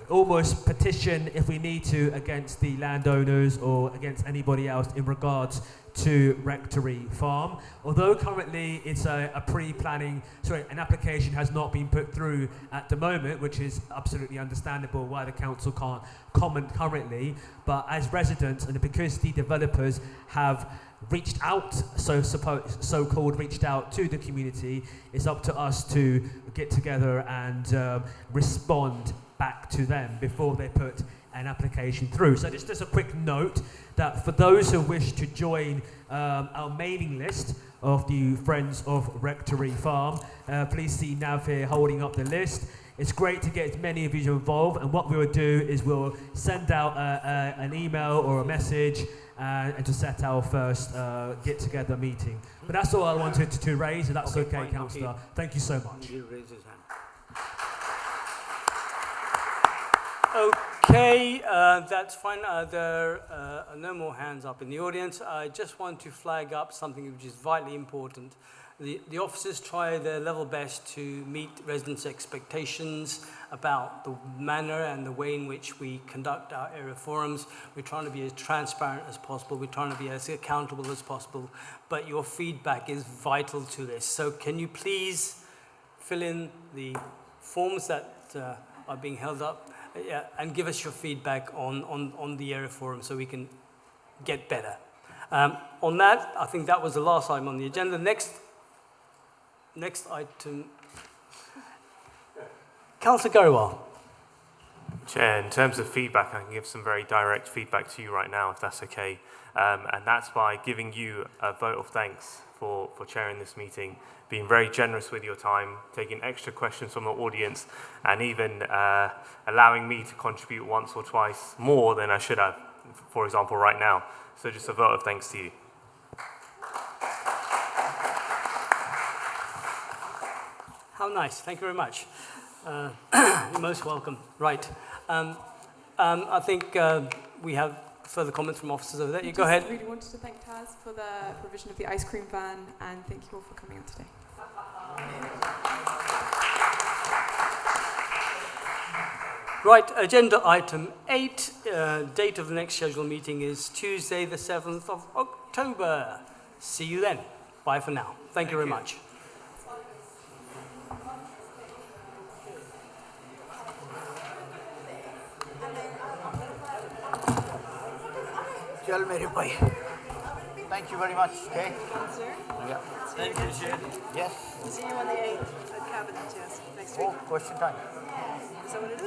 [SPEAKER 9] almost petition, if we need to, against the landowners or against anybody else in regards to Rectory Farm. Although currently it's a pre-planning, an application has not been put through at the moment, which is absolutely understandable why the council can't comment currently, but as residents, and because the developers have reached out, so-called reached out to the community, it's up to us to get together and respond back to them before they put an application through. So just as a quick note, that for those who wish to join our mailing list of the Friends of Rectory Farm, please see Nav here holding up the list. It's great to get as many of you involved, and what we will do is we'll send out an email or a message and to set our first get-together meeting. But that's all I wanted to raise, and that's okay, Councillor. Thank you so much.
[SPEAKER 1] Okay, that's fine. There are no more hands up in the audience. I just want to flag up something which is vitally important. The officers try their level best to meet residents' expectations about the manner and the way in which we conduct our area forums. We're trying to be as transparent as possible. We're trying to be as accountable as possible. But your feedback is vital to this. So can you please fill in the forms that are being held up and give us your feedback on the area forum so we can get better. On that, I think that was the last item on the agenda. Next item, Councillor Gariwal.
[SPEAKER 3] Chair, in terms of feedback, I can give some very direct feedback to you right now, if that's okay. And that's by giving you a vote of thanks for chairing this meeting, being very generous with your time, taking extra questions from the audience, and even allowing me to contribute once or twice more than I should have, for example, right now. So just a vote of thanks to you.
[SPEAKER 1] How nice. Thank you very much. You're most welcome. Right. I think we have further comments from officers over there. You go ahead.
[SPEAKER 5] I really wanted to thank Taz for the provision of the ice cream van, and thank you all for coming in today.
[SPEAKER 1] Right, agenda item 8, date of the next scheduled meeting is Tuesday the 7th of October. See you then. Bye for now. Thank you very much.
[SPEAKER 8] Thank you very much. Okay.
[SPEAKER 11] Sir?
[SPEAKER 8] Yeah.
[SPEAKER 1] Thank you, Chair.
[SPEAKER 8] Yes.
[SPEAKER 11] See you on the 8th at Cabinet, yes, next week.
[SPEAKER 8] Oh, question time.
[SPEAKER 11] Is that what it is?